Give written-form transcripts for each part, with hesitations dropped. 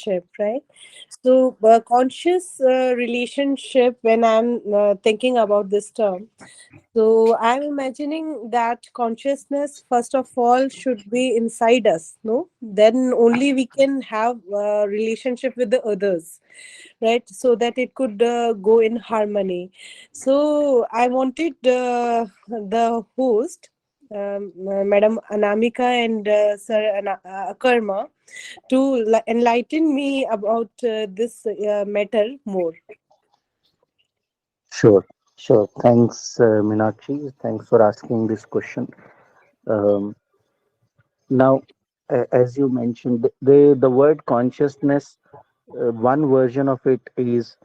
relationship, right? So, conscious relationship, when I'm thinking about this term, so I'm imagining that consciousness, first of all, should be inside us, no? Then only we can have a relationship with the others, right? So that it could go in harmony. So I wanted the host, Madam Anamika and Sir Karma, to enlighten me about this matter more. Sure, sure. Thanks, Meenakshi. Thanks for asking this question. Um, Now, as you mentioned, the word consciousness, one version of it is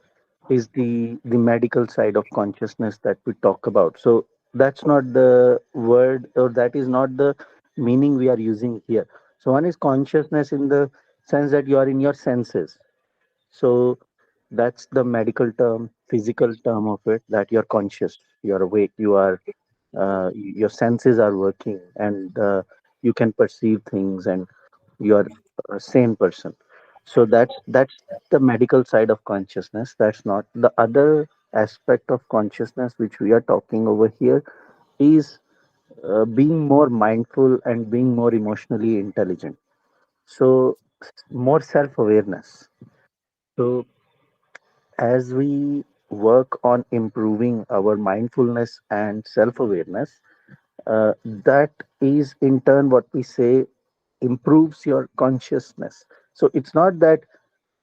the medical side of consciousness that we talk about. So that's not the word, or that is not the meaning we are using here. So one is consciousness in the sense that you are in your senses. So that's the medical term, physical term of it, that you're conscious, you're awake, you are your senses are working, and you can perceive things, and you are a sane person. So that's the medical side of consciousness. That's not the other aspect of consciousness which we are talking over here is being more mindful and being more emotionally intelligent. So more self-awareness. So as we work on improving our mindfulness and self-awareness, that is in turn what we say improves your consciousness. So it's not that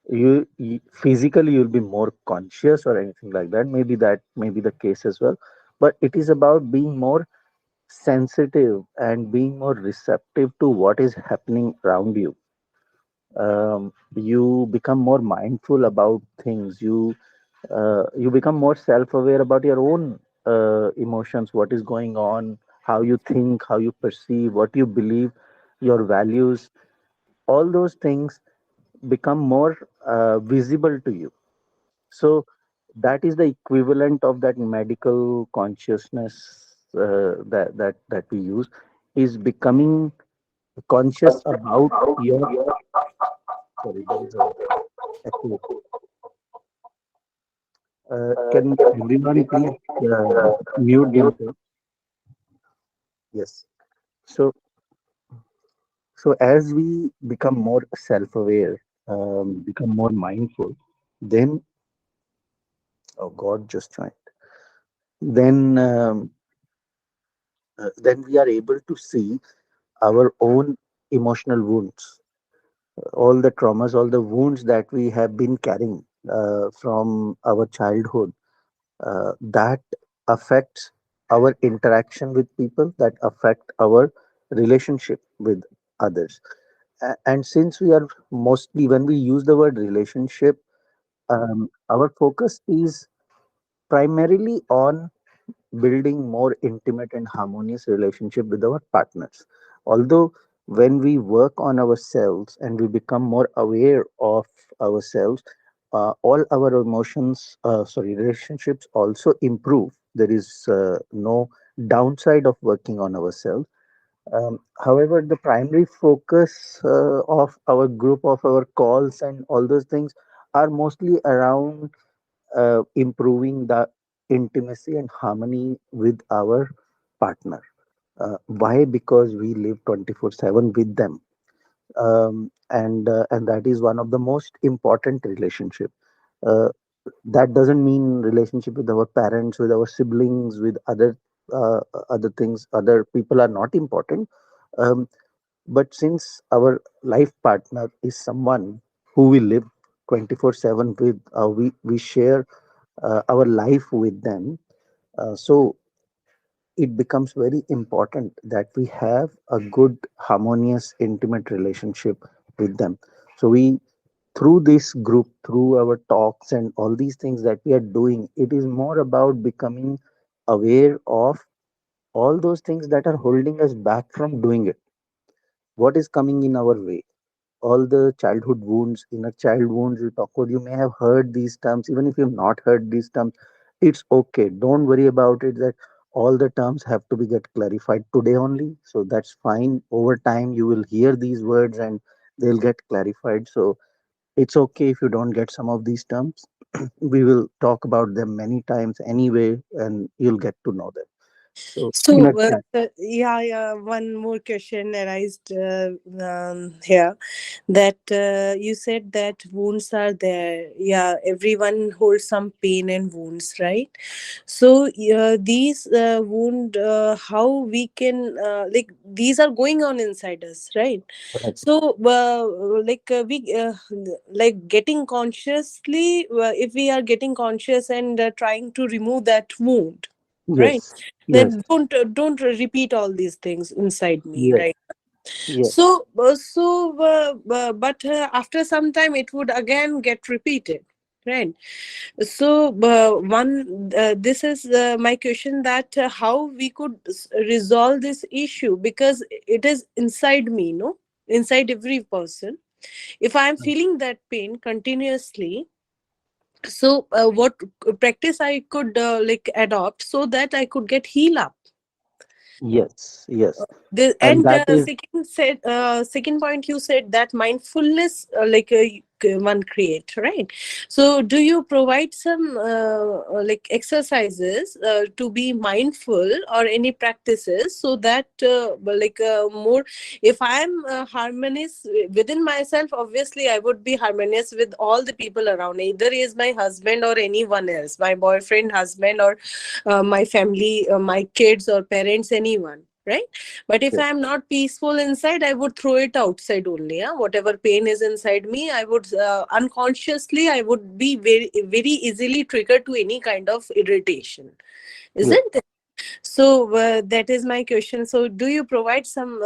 you physically you'll be more conscious or anything like that. Maybe that may be the case as well, but it is about being more sensitive and being more receptive to what is happening around you. You become more mindful about things. You become more self-aware about your own emotions, what is going on, how you think, how you perceive, what you believe, your values. All those things become more visible to you. So that is the equivalent of that medical consciousness that we use, is becoming conscious about your. Sorry, there is a echo. Can everyone please mute themselves? Yes. So, so as we become more self-aware, become more mindful, then, oh God, just joined. Then, then we are able to see our own emotional wounds, all the traumas, all the wounds that we have been carrying from our childhood. That affects our interaction with people, that affect our relationship with others. And since we are mostly, when we use the word relationship, our focus is primarily on building more intimate and harmonious relationship with our partners. Although when we work on ourselves and we become more aware of ourselves, all our emotions, sorry, relationships also improve. There is no downside of working on ourselves. However, the primary focus of our group, of our calls and all those things are mostly around improving the intimacy and harmony with our partner. Why? Because we live 24/7 with them, and that is one of the most important relationship. Uh, that doesn't mean relationship with our parents, with our siblings, with uh, other things. Other people are not important. Um, but since our life partner is someone who we live 24/7 with, we share our life with them. So it becomes very important that we have a good, harmonious, intimate relationship with them. So we, through this group, through our talks and all these things that we are doing, it is more about becoming aware of all those things that are holding us back from doing it. What is coming in our way? All the childhood wounds, inner child wounds we talk about. You may have heard these terms. Even if you've not heard these terms, it's okay. Don't worry about it that all the terms have to be get clarified today only. So that's fine. Over time, you will hear these words and they'll get clarified. So It's okay if you don't get some of these terms. We will talk about them many times anyway, and you'll get to know them. So, So, Meenakshi, yeah, one more question arised here, that you said that wounds are there. Yeah, everyone holds some pain and wounds, right? So, these wound, how we can, like, these are going on inside us, right? correct. So, we, like, getting consciously, if we are getting conscious and trying to remove that wound, right? Yes, yes, Then don't repeat all these things inside me, yes, right? yes, So but after some time it would again get repeated, right? So one this is my question, that how we could resolve this issue, because it is inside me, no, inside every person. If I am feeling that pain continuously, so what practice I could like adopt so that I could get heal up. yes, yes. And And that is, second point, you said that mindfulness, one create, right? So do you provide some like exercises to be mindful, or any practices, so that more, if I'm harmonious within myself, obviously I would be harmonious with all the people around, either is my husband or anyone else, my boyfriend, husband, or my family, my kids or parents, anyone, right? But if yes, I am not peaceful inside, I would throw it outside only. Yeah? Whatever pain is inside me, I would unconsciously, I would be very, very easily triggered to any kind of irritation, yes, isn't it? So that is my question. So do you provide some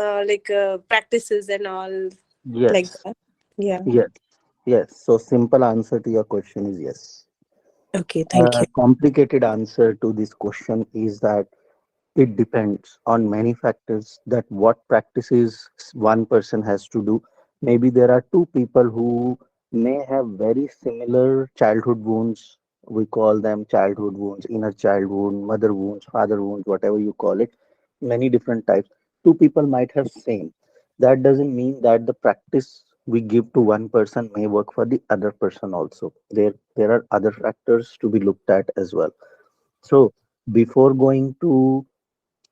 practices and all like yes, that? Yeah. yes, yes. So, simple answer to your question is yes. Okay. Thank A you. complicated answer to this question is that it depends on many factors, that what practices one person has to do. Maybe there are two people who may have very similar childhood wounds. We call them childhood wounds, inner child wound, mother wounds, father wounds, whatever you call it. Many different types. Two people might have same. That doesn't mean that the practice we give to one person may work for the other person also. There are other factors to be looked at as well. So before going to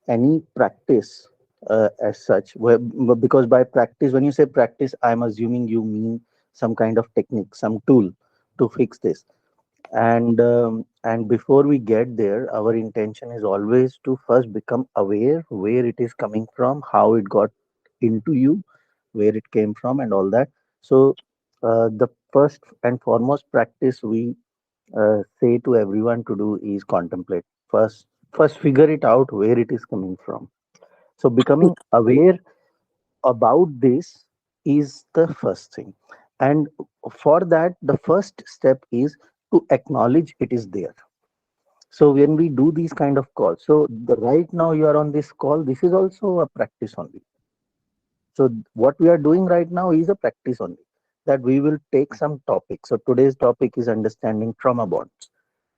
any practice as such, because by practice, when you say practice, I'm assuming you mean some kind of technique, some tool to fix this. And before we get there, our intention is always to first become aware where it is coming from, how it got into you, where it came from, and all that. So the first and foremost practice we say to everyone to do is contemplate. First figure it out where it is coming from. So becoming aware about this is the first thing. And for that, the first step is to acknowledge it is there. So when we do these kind of calls, so right now you are on this call, this is also a practice only. So what we are doing right now is a practice only, that we will take some topic. So today's topic is understanding trauma bonds.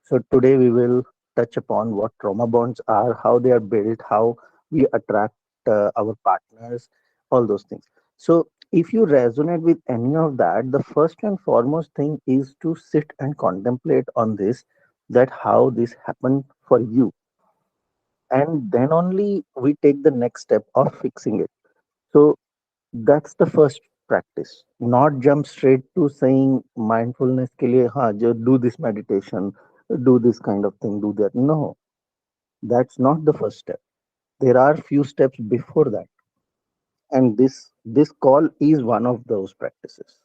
So today we will touch upon what trauma bonds are, how they are built, how we attract our partners, all those things. So if you resonate with any of that, the first and foremost thing is to sit and contemplate on this, that how this happened for you, and then only we take the next step of fixing it. So that's the first practice. Not jump straight to saying mindfulness के लिए हाँ just do this meditation, do this kind of thing, do that. No, that's not the first step. There are few steps before that, and this call is one of those practices.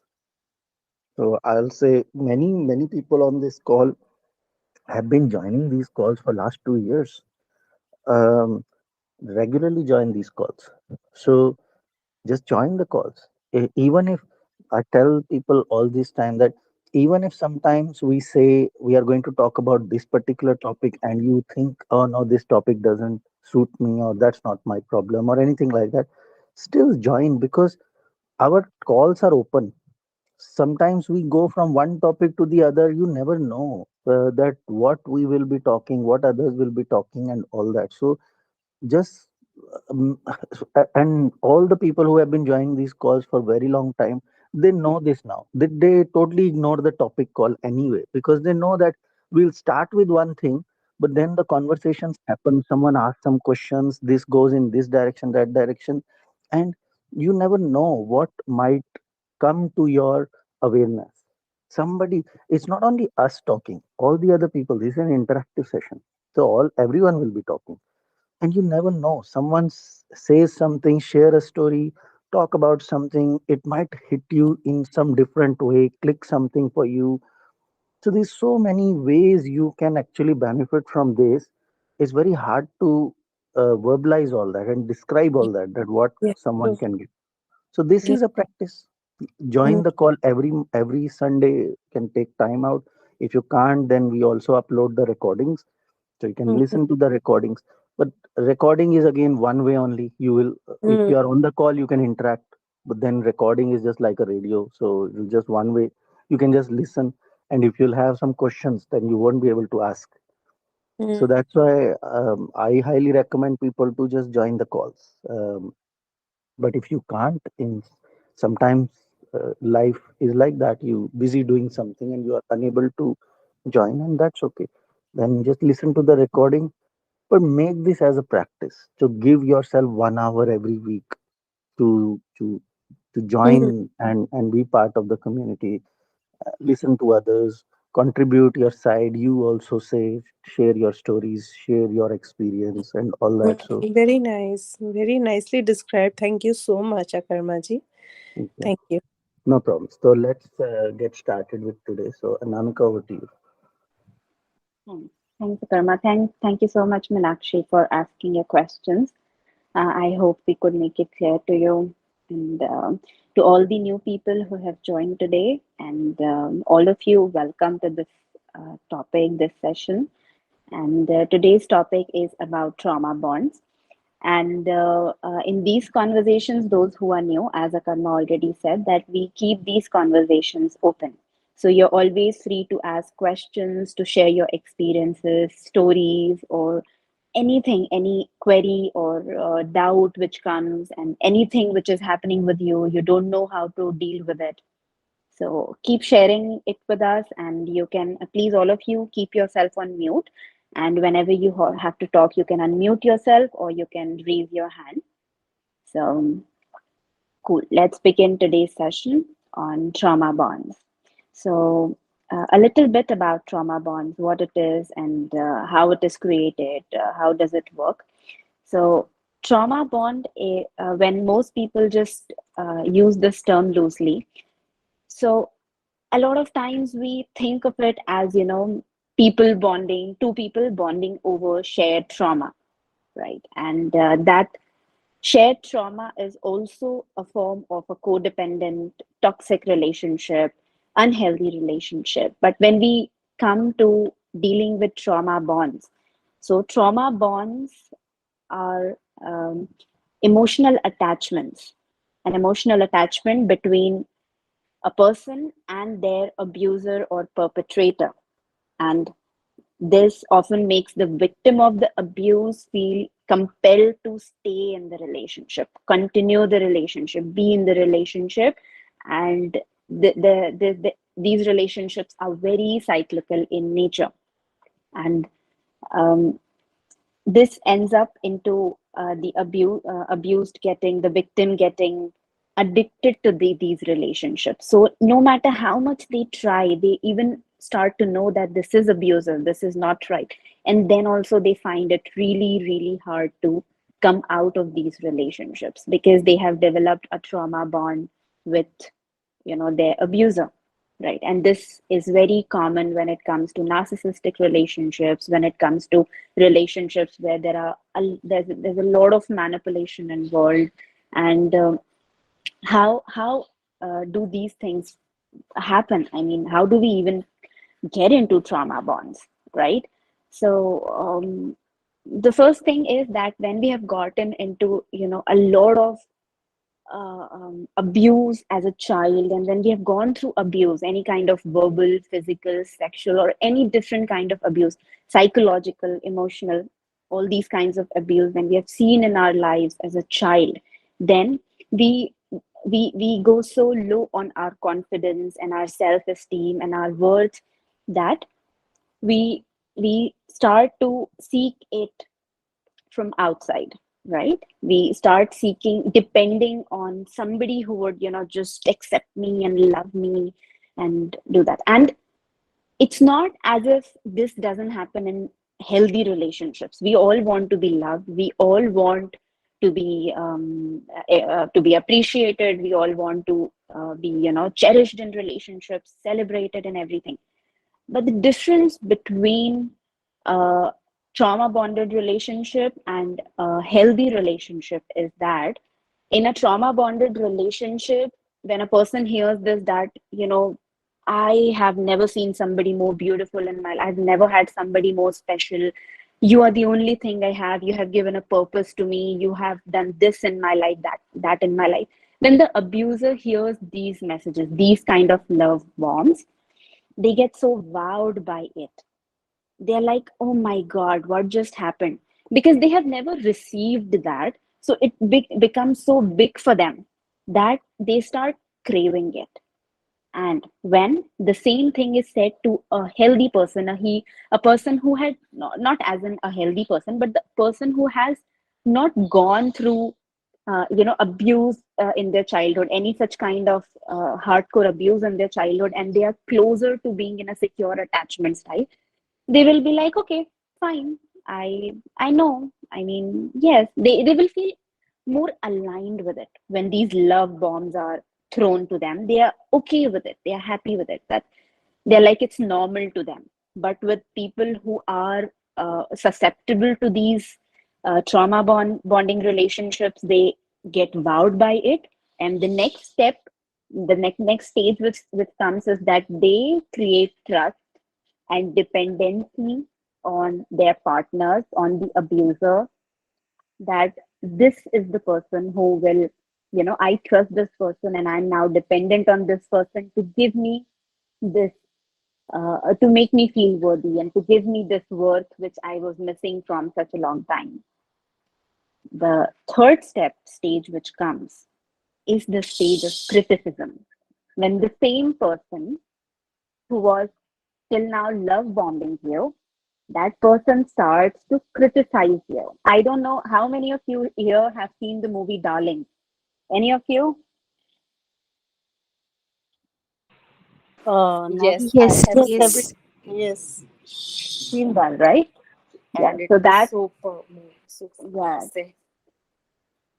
So I'll say many people on this call have been joining these calls for last 2 years. Um, Regularly join these calls. So just join the calls. Even if I tell people all this time that even if sometimes we say we are going to talk about this particular topic and you think, oh no, this topic doesn't suit me or that's not my problem or anything like that, still join, because our calls are open. Sometimes we go from one topic to the other. You never know that what we will be talking, what others will be talking, and all that. So just um, and all the people who have been joining these calls for very long time, They know this now. They totally ignore the topic call anyway, because they know that we'll start with one thing, but then the conversations happen. Someone asks some questions, this goes in this direction, that direction, and you never know what might come to your awareness. Somebody, it's not only us talking, all the other people. This is an interactive session. So everyone will be talking, and you never know, someone says something, share a story, talk about something, it might hit you in some different way, click something for you. So there's so many ways you can actually benefit from this. It's very hard to verbalize all that and describe all that, that what Yeah, someone true. can get. So this Yeah. is a practice. Join Mm, the call every Sunday. Can take time out. If you can't, then we also upload the recordings, so you can mm, listen to the recordings. But recording is again one way only. You will, if mm, you are on the call, you can interact, but then recording is just like a radio, so it's just one way. You can just listen, and if you'll have some questions, then you won't be able to ask. So mm, that's why I highly recommend people to just join the calls. But if you can't, in sometimes life is like that, you busy doing something and you are unable to join, and that's okay. Then just listen to the recording, but make this as a practice. So give yourself 1 hour every week to mm. join and be part of the community. Listen to others, contribute your side. You also say, share your stories, share your experience, and all that. So Very nice. Very nicely described. Thank you so much, Akarmaji. yeah, Thank you. no problem. So let's get started with today. So Anamika, over to you. Thanks. Thanks, Karma. Thank you so much, Meenakshi, for asking your questions. I hope we could make it clear to you and to all the new people who have joined today, and all of you, welcome to this topic, this session. And today's topic is about trauma bonds. And in these conversations, those who are new, as Akarma already said, that we keep these conversations open. So you're always free to ask questions, to share your experiences, stories, or anything, any query or doubt which comes, and anything which is happening with you, you don't know how to deal with it. So keep sharing it with us, and you can please all of you keep yourself on mute. And whenever you have to talk, you can unmute yourself or you can raise your hand. So cool. Let's begin today's session on trauma bonds. So a little bit about trauma bonds, what it is, and how it is created. How does it work? So trauma bond, when most people just use this term loosely. So a lot of times we think of it as, people bonding, two people bonding over shared trauma, right? And that shared trauma is also a form of a codependent, toxic relationship, unhealthy relationship. But when we come to dealing with trauma bonds, so trauma bonds are emotional attachments, an emotional attachment between a person and their abuser or perpetrator. And this often makes the victim of the abuse feel compelled to stay in the relationship, continue the relationship, be in the relationship. And these relationships are very cyclical in nature. And um, this ends up into the victim getting addicted to these relationships. So no matter how much they try, they even start to know that this is abusive, this is not right. And then also they find it really, really hard to come out of these relationships because they have developed a trauma bond with, their abuser, right? And this is very common when it comes to narcissistic relationships, when it comes to relationships where there's a lot of manipulation involved. And how do these things happen? I mean, how do we even get into trauma bonds, right? So the first thing is that when we have gotten into, a lot of abuse as a child, and when we have gone through abuse, any kind of verbal, physical, sexual, or any different kind of abuse, psychological, emotional, all these kinds of abuse, when we have seen in our lives as a child, then we we go so low on our confidence and our self-esteem and our worth that we we start to seek it from outside, right? We start seeking, depending on somebody who would, just accept me and love me and do that. And it's not as if this doesn't happen in healthy relationships. We all want to be loved. We all want to be appreciated. We all want to be, cherished in relationships, celebrated and everything. But the difference between a trauma bonded relationship and a healthy relationship is that in a trauma bonded relationship, when a person hears this, that, I have never seen somebody more beautiful in my life, I've never had somebody more special. You are the only thing I have. You have given a purpose to me. You have done this in my life, that in my life. When the abuser hears these messages, these kind of love bombs, they get so wowed by it. They're like, oh my God, what just happened? Because they have never received that. So it becomes so big for them that they start craving it. And when the same thing is said to a healthy person, a person who had not as in a healthy person, but the person who has not gone through, abuse in their childhood, any such kind of hardcore abuse in their childhood, and they are closer to being in a secure attachment style, they will be like, okay, fine. I know. I mean, yes, they will feel more aligned with it when these love bombs are thrown to them. They are okay with it. They are happy with it. That they're like it's normal to them. But with people who are susceptible to these bonding relationships, they get wowed by it. And the next step, the next stage which comes is that they create trust and dependency on their partners, on the abuser, that this is the person who will, I trust this person and I'm now dependent on this person to give me this, to make me feel worthy and to give me this worth which I was missing from such a long time. The third stage which comes is the stage of criticism. When the same person who was till now love bombing you, that person starts to criticize you. I don't know how many of you here have seen the movie Darling. Any of you? Not Yes, I I have Yes, have, every yes. yes, seen that, right? Yeah. And it So is that, super yeah, classic.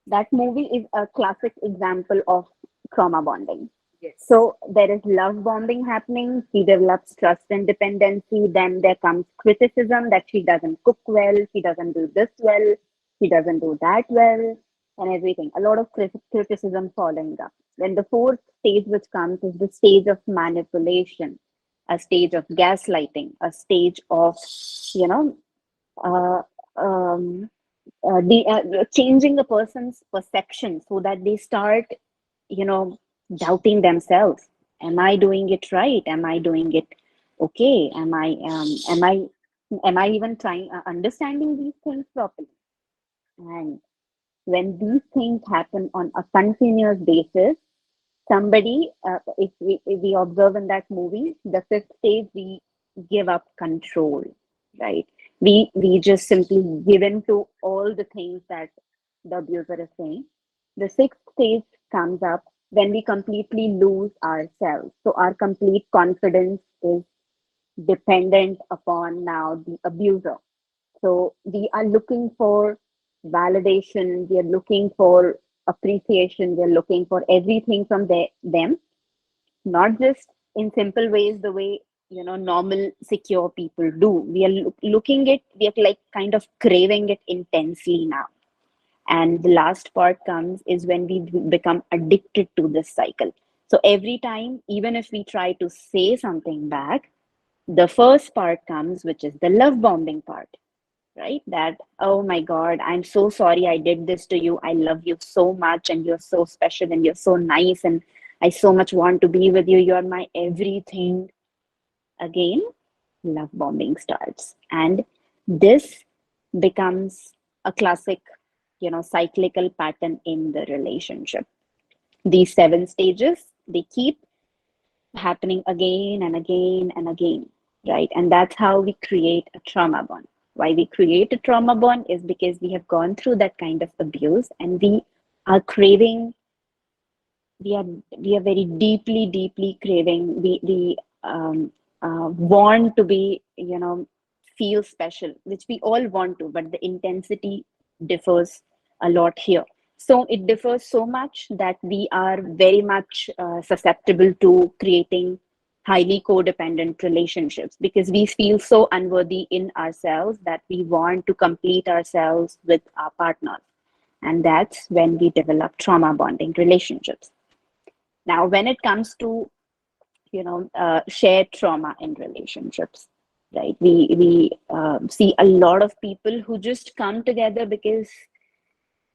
that movie is a classic example of trauma bonding. Yes. So there is love bombing happening. She develops trust and dependency. Then there comes criticism that she doesn't cook well, she doesn't do this well, she doesn't do that well, and everything. A lot of criticism following up. Then the fourth stage which comes is the stage of manipulation, a stage of gaslighting, a stage of, you know, uh, um, changing a person's perception so that they start, you know, doubting themselves. Am I doing it right? Am I doing it okay? Am I even trying understanding these things properly? And when these things happen on a continuous basis, somebody, if we observe in that movie, the fifth stage, we give up control, right? We just simply give in to all the things that the abuser is saying. The sixth stage comes up when we completely lose ourselves. So our complete confidence is dependent upon now the abuser. So we are looking for validation, we are looking for appreciation, we are looking for everything from them, not just in simple ways the way, normal secure people do. We are looking at, we are like kind of craving it intensely now. And the last part comes is when we become addicted to this cycle. So every time, even if we try to say something back, the first part comes, which is the love bombing part, right? That, oh my God, I'm so sorry I did this to you. I love you so much and you're so special and you're so nice and I so much want to be with you. You're my everything. Again, love bombing starts. And this becomes a classic, cyclical pattern in the relationship. These 7 stages, they keep happening again and again and again, right? And that's how we create a trauma bond. Why we create a trauma bond is because we have gone through that kind of abuse, and we are craving, we are very deeply craving, we want to be, feel special, which we all want to, but the intensity differs a lot here. So it differs so much that we are very much susceptible to creating highly codependent relationships, because we feel so unworthy in ourselves that we want to complete ourselves with our partners. And that's when we develop trauma bonding relationships. Now, when it comes to shared trauma in relationships, right? We see a lot of people who just come together because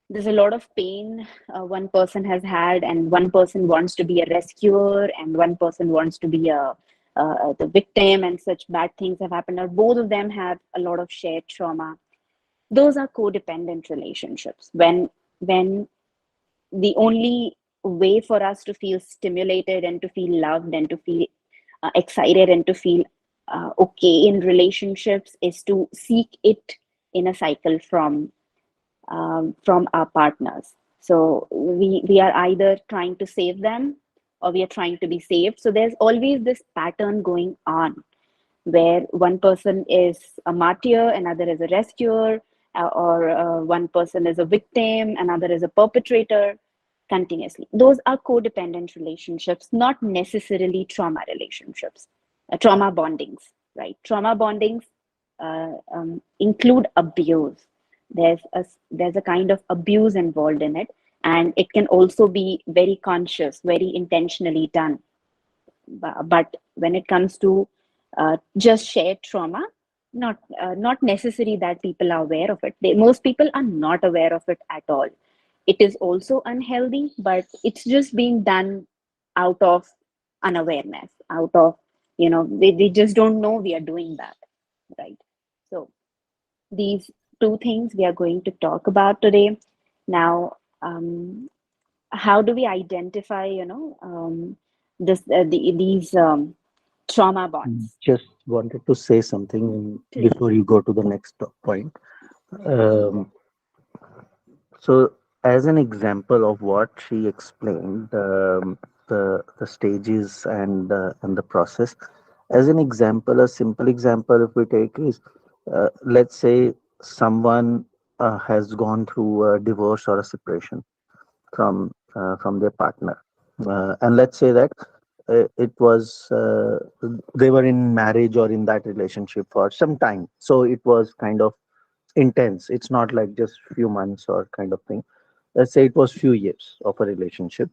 there's a lot of pain one person has had, and one person wants to be a rescuer, and one person wants to be the victim, and such bad things have happened, or both of them have a lot of shared trauma. Those are codependent relationships. When the only way for us to feel stimulated and to feel loved and to feel excited and to feel okay in relationships is to seek it in a cycle from our partners. So we are either trying to save them or we are trying to be saved. So there's always this pattern going on where one person is a martyr, another is a rescuer, or one person is a victim, another is a perpetrator, continuously. Those are codependent relationships, not necessarily trauma relationships, trauma bondings, right? Trauma bondings include abuse. There's a kind of abuse involved in it, and it can also be very conscious, very intentionally done. But when it comes to just shared trauma, not necessary that people are aware of it. Most people are not aware of it at all. It is also unhealthy, but it's just being done out of unawareness, out of, they just don't know we are doing that, right? So these two things we are going to talk about today. Now, how do we identify, these trauma bonds? Just wanted to say something Please. before you go to the next point. So, as an example of what she explained, the stages and the process. As an example, a simple example, if we take is, let's say someone has gone through a divorce or a separation from their partner, and let's say that it was they were in marriage or in that relationship for some time, so it was kind of intense. It's not like just few months or kind of thing. Let's say it was few years of a relationship,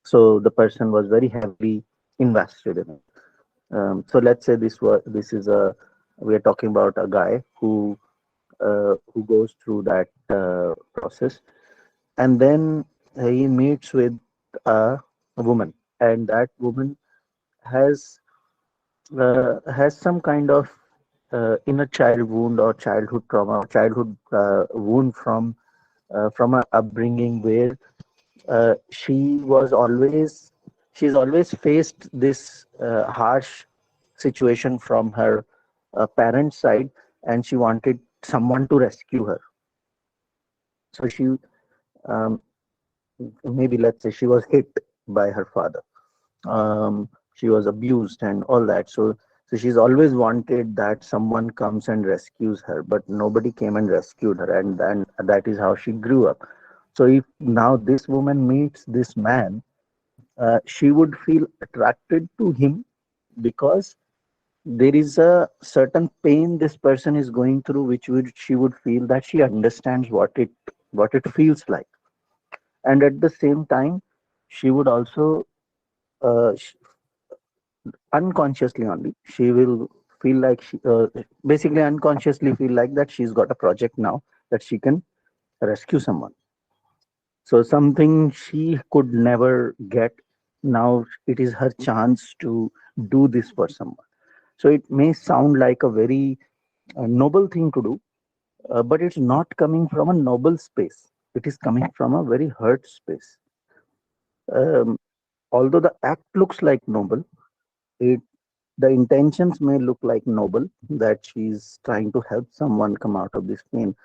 so the person was very heavily invested in it. So let's say this is a we are talking about a guy who goes through that process, and then he meets with a woman, and that woman has has some kind of inner child wound or childhood trauma or childhood wound from a upbringing where she was always she's always faced this harsh situation from her parents' side, and she wanted someone to rescue her. So she um, maybe let's say she was hit by her father, she was abused and all that. So she's always wanted that someone comes and rescues her, but nobody came and rescued her, and then that is how she grew up. So if now this woman meets this man, she would feel attracted to him because there is a certain pain this person is going through, which would she would feel that she understands what it feels like. And at the same time, she would also unconsciously only she will feel like she basically unconsciously feel like that she's got a project now that she can rescue someone. So something she could never get, now it is her chance to do this for someone. So it may sound like a very noble thing to do, but it's not coming from a noble space. It is coming from a very hurt space. Um, Although the act looks like noble, it the intentions may look like noble, that she's trying to help someone come out of this pain.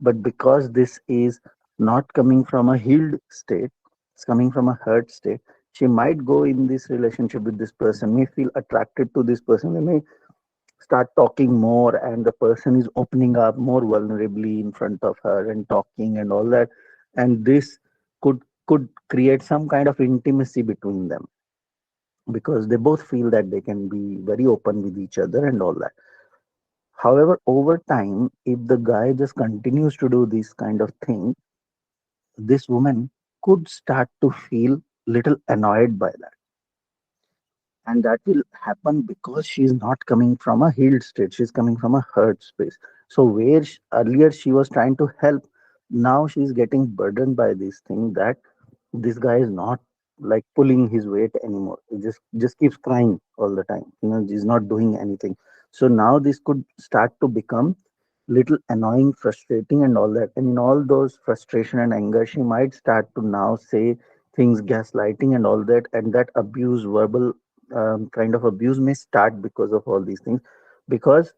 But because this is not coming from a healed state, it's coming from a hurt state, she might go in this relationship with this person, may feel attracted to this person, they may start talking more, and the person is opening up more vulnerably in front of her and talking and all that. And this could create some kind of intimacy between them, because they both feel that they can be very open with each other and all that. However, over time, if the guy just continues to do this kind of thing, this woman could start to feel little annoyed by that. And that will happen because she's not coming from a healed state, she's coming from a hurt space. So where earlier she was trying to help, now she's getting burdened by this thing, that this guy is not like pulling his weight anymore. He just keeps crying all the time, he's not doing anything. So now this could start to become little annoying, frustrating, and all that. And in all those frustration and anger, she might start to now say things, gaslighting, and all that. And that abuse, verbal kind of abuse, may start because of all these things. Because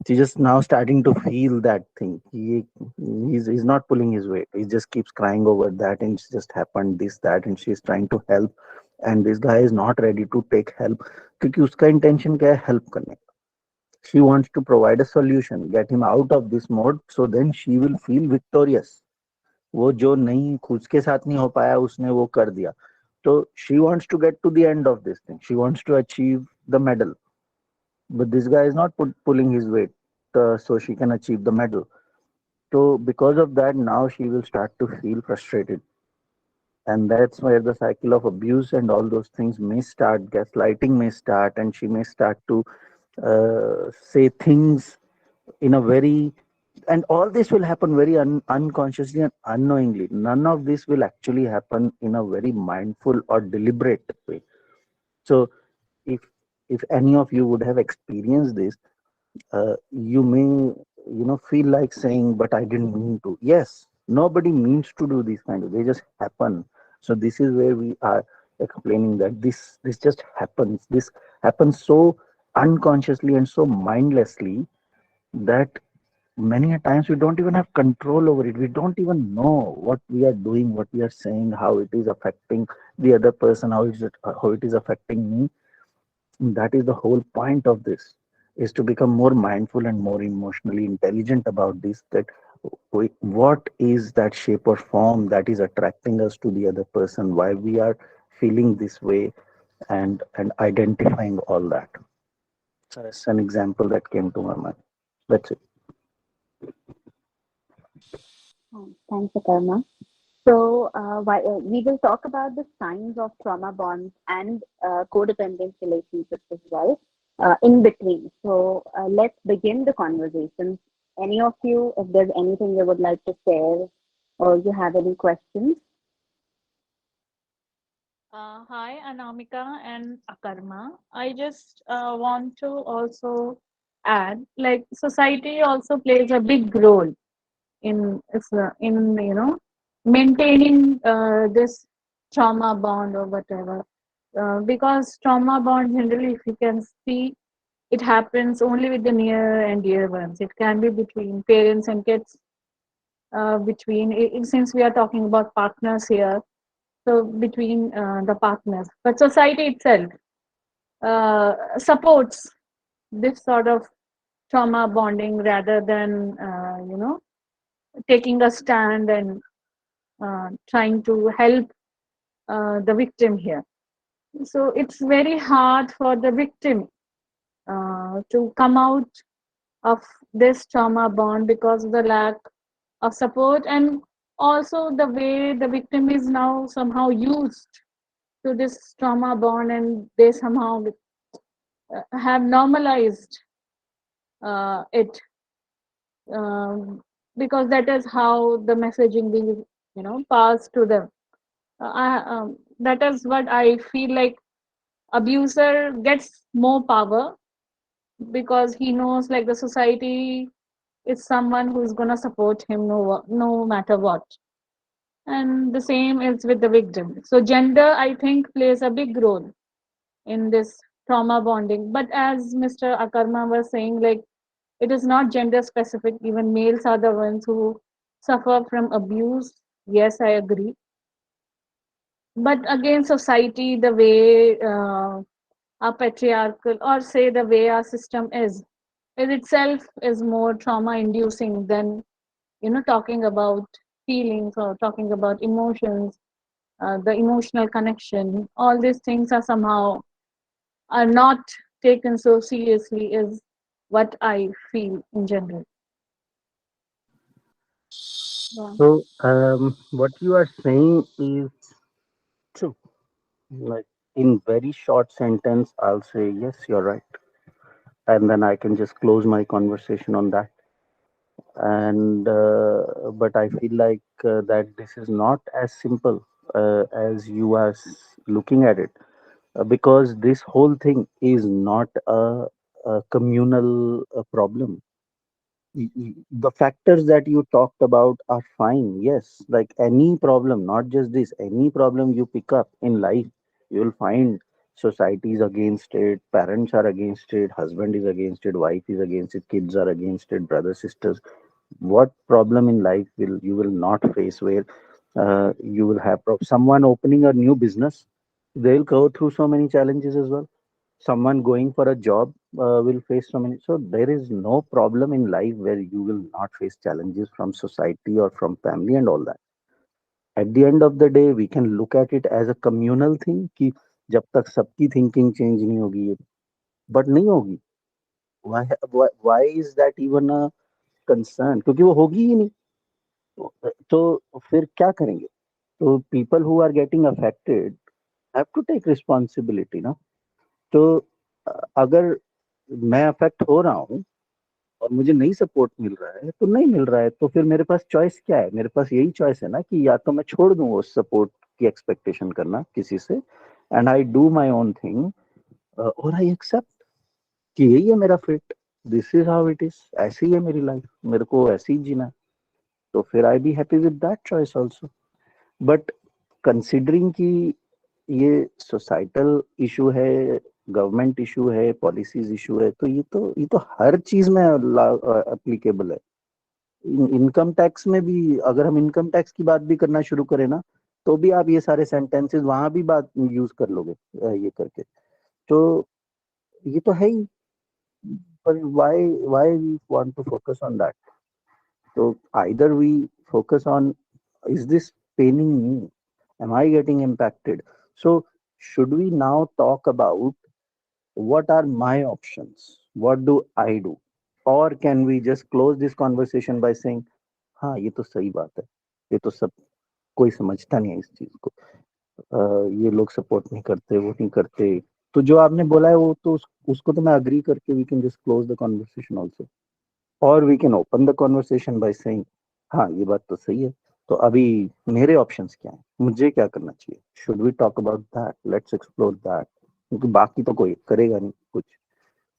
she's just now starting to feel that thing. He's not pulling his weight. He just keeps crying over that, and it's just happened this, that, and she's trying to help. And this guy is not ready to take help. क्योंकि उसका intention क्या है? Help करने का. She wants to provide a solution, get him out of this mode, so then she will feel victorious. वो जो नहीं, खुद के साथ नहीं हो पाया, उसने वो कर दिया. So she wants to get to the end of this thing. She wants to achieve the medal. But this guy is not pulling his weight, so she can achieve the medal. So because of that, now she will start to feel frustrated. And that's where the cycle of abuse and all those things may start, gaslighting may start, and she may start to say things in a very, and all this will happen very unconsciously and unknowingly. None of this will actually happen in a very mindful or deliberate way. So if any of you would have experienced this, you may feel like saying, but I didn't mean to. Yes, nobody means to do these kind of, they just happen. So this is where we are explaining that this just happens. This happens so unconsciously and so mindlessly that many a times we don't even have control over it. We don't even know what we are doing, what we are saying, how it is affecting the other person, how it is affecting me. That is the whole point of this, is to become more mindful and more emotionally intelligent about this, that what is that shape or form that is attracting us to the other person, why we are feeling this way, and identifying all that. So that's an example that came to my mind. That's it. Thanks, 𝗕𝗿𝗿. So we will talk about the signs of trauma bonds and codependent relationships as well in between. So let's begin the conversation. Any of you, if there's anything you would like to share or you have any questions? Hi, Anamika and Akarma. I just want to also add, like society also plays a big role in maintaining this trauma bond or whatever. Because trauma bond generally, if you can see, it happens only with the near and dear ones. It can be between parents and kids, since we are talking about partners here, so between the partners. But society itself supports this sort of trauma bonding rather than taking a stand and trying to help the victim here. So it's very hard for the victim to come out of this trauma bond because of the lack of support, and also the way the victim is now somehow used to this trauma bond, and they somehow have normalized it, because that is how the messaging being passed to them. That is what I feel like. Abuser gets more power because he knows like the society is someone who's gonna support him no matter what. And the same is with the victim. So gender, I think, plays a big role in this trauma bonding. But as Mr. Akarma was saying, like, it is not gender specific. Even males are the ones who suffer from abuse. Yes, I agree. But again, society, the way our patriarchal, or say the way our system is, it itself is more trauma inducing than, talking about feelings or talking about emotions, the emotional connection. All these things are somehow are not taken so seriously, is what I feel in general. Yeah. So, what you are saying is true. Like in very short sentence, I'll say yes, you're right, and then I can just close my conversation on that. And but I feel like that this is not as simple as you are looking at it, because this whole thing is not a communal problem. The factors that you talked about are fine. Yes, like any problem, not just this, any problem you pick up in life, you will find society is against it, parents are against it, husband is against it, wife is against it, kids are against it, brothers, sisters. What problem in life will you will not face where you will have someone opening a new business, they'll go through so many challenges as well. Someone going for a job will face so many. So there is no problem in life where you will not face challenges from society or from family and all that. At the end of the day, we can look at it as a communal thing कि जब तक सबकी thinking change नहीं होगी, but नहीं होगी. Why is that even a concern? क्योंकि वो होगी ही नहीं. तो फिर क्या करेंगे? तो people who are getting affected have to take responsibility ना. तो अगर मैं अफेक्ट हो रहा हूँ और मुझे नहीं सपोर्ट मिल रहा है तो नहीं मिल रहा है, तो फिर मेरे पास चॉइस क्या है? मेरे पास यही चॉइस है ना कि या तो मैं छोड़ दूं वो सपोर्ट की एक्सपेक्टेशन करना किसी से, and I do my own thing, और आई एक्सेप्ट कि यही है मेरा fate, this is how it is, ऐसी ही है मेरी लाइफ, मेरे को ऐसे ही जीना है, तो फिर I be happy with that choice also. But considering कि ये सोसाइटल इशू है, गवर्नमेंट इशू है, पॉलिसीज इशू है, तो ये तो हर चीज में एप्लीकेबल है. इनकम टैक्स में भी अगर हम इनकम टैक्स की बात भी करना शुरू करें ना, तो भी आप ये सारे सेंटेंसेस वहां भी बात यूज कर लोगे ये करके. तो ये तो है ही, पर why we want to focus on that? तो either we focus on, is this paining me, am I getting impacted? So should we now talk about what are my options, what do I do, or can we just close this conversation by saying हाँ ये तो सही बात है, ये तो सब कोई समझता नहीं है इस चीज को, ये लोग सपोर्ट नहीं करते, वो नहीं करते. तो जो आपने बोला है वो तो उसको तो मैं अग्री करके we can just close the conversation also, और we can open the conversation by saying हाँ ये बात तो सही है, तो अभी मेरे ऑप्शंस क्या हैं, मुझे क्या करना चाहिए, should we talk about that, let's explore that. क्योंकि बाकी तो कोई करेगा नहीं कुछ,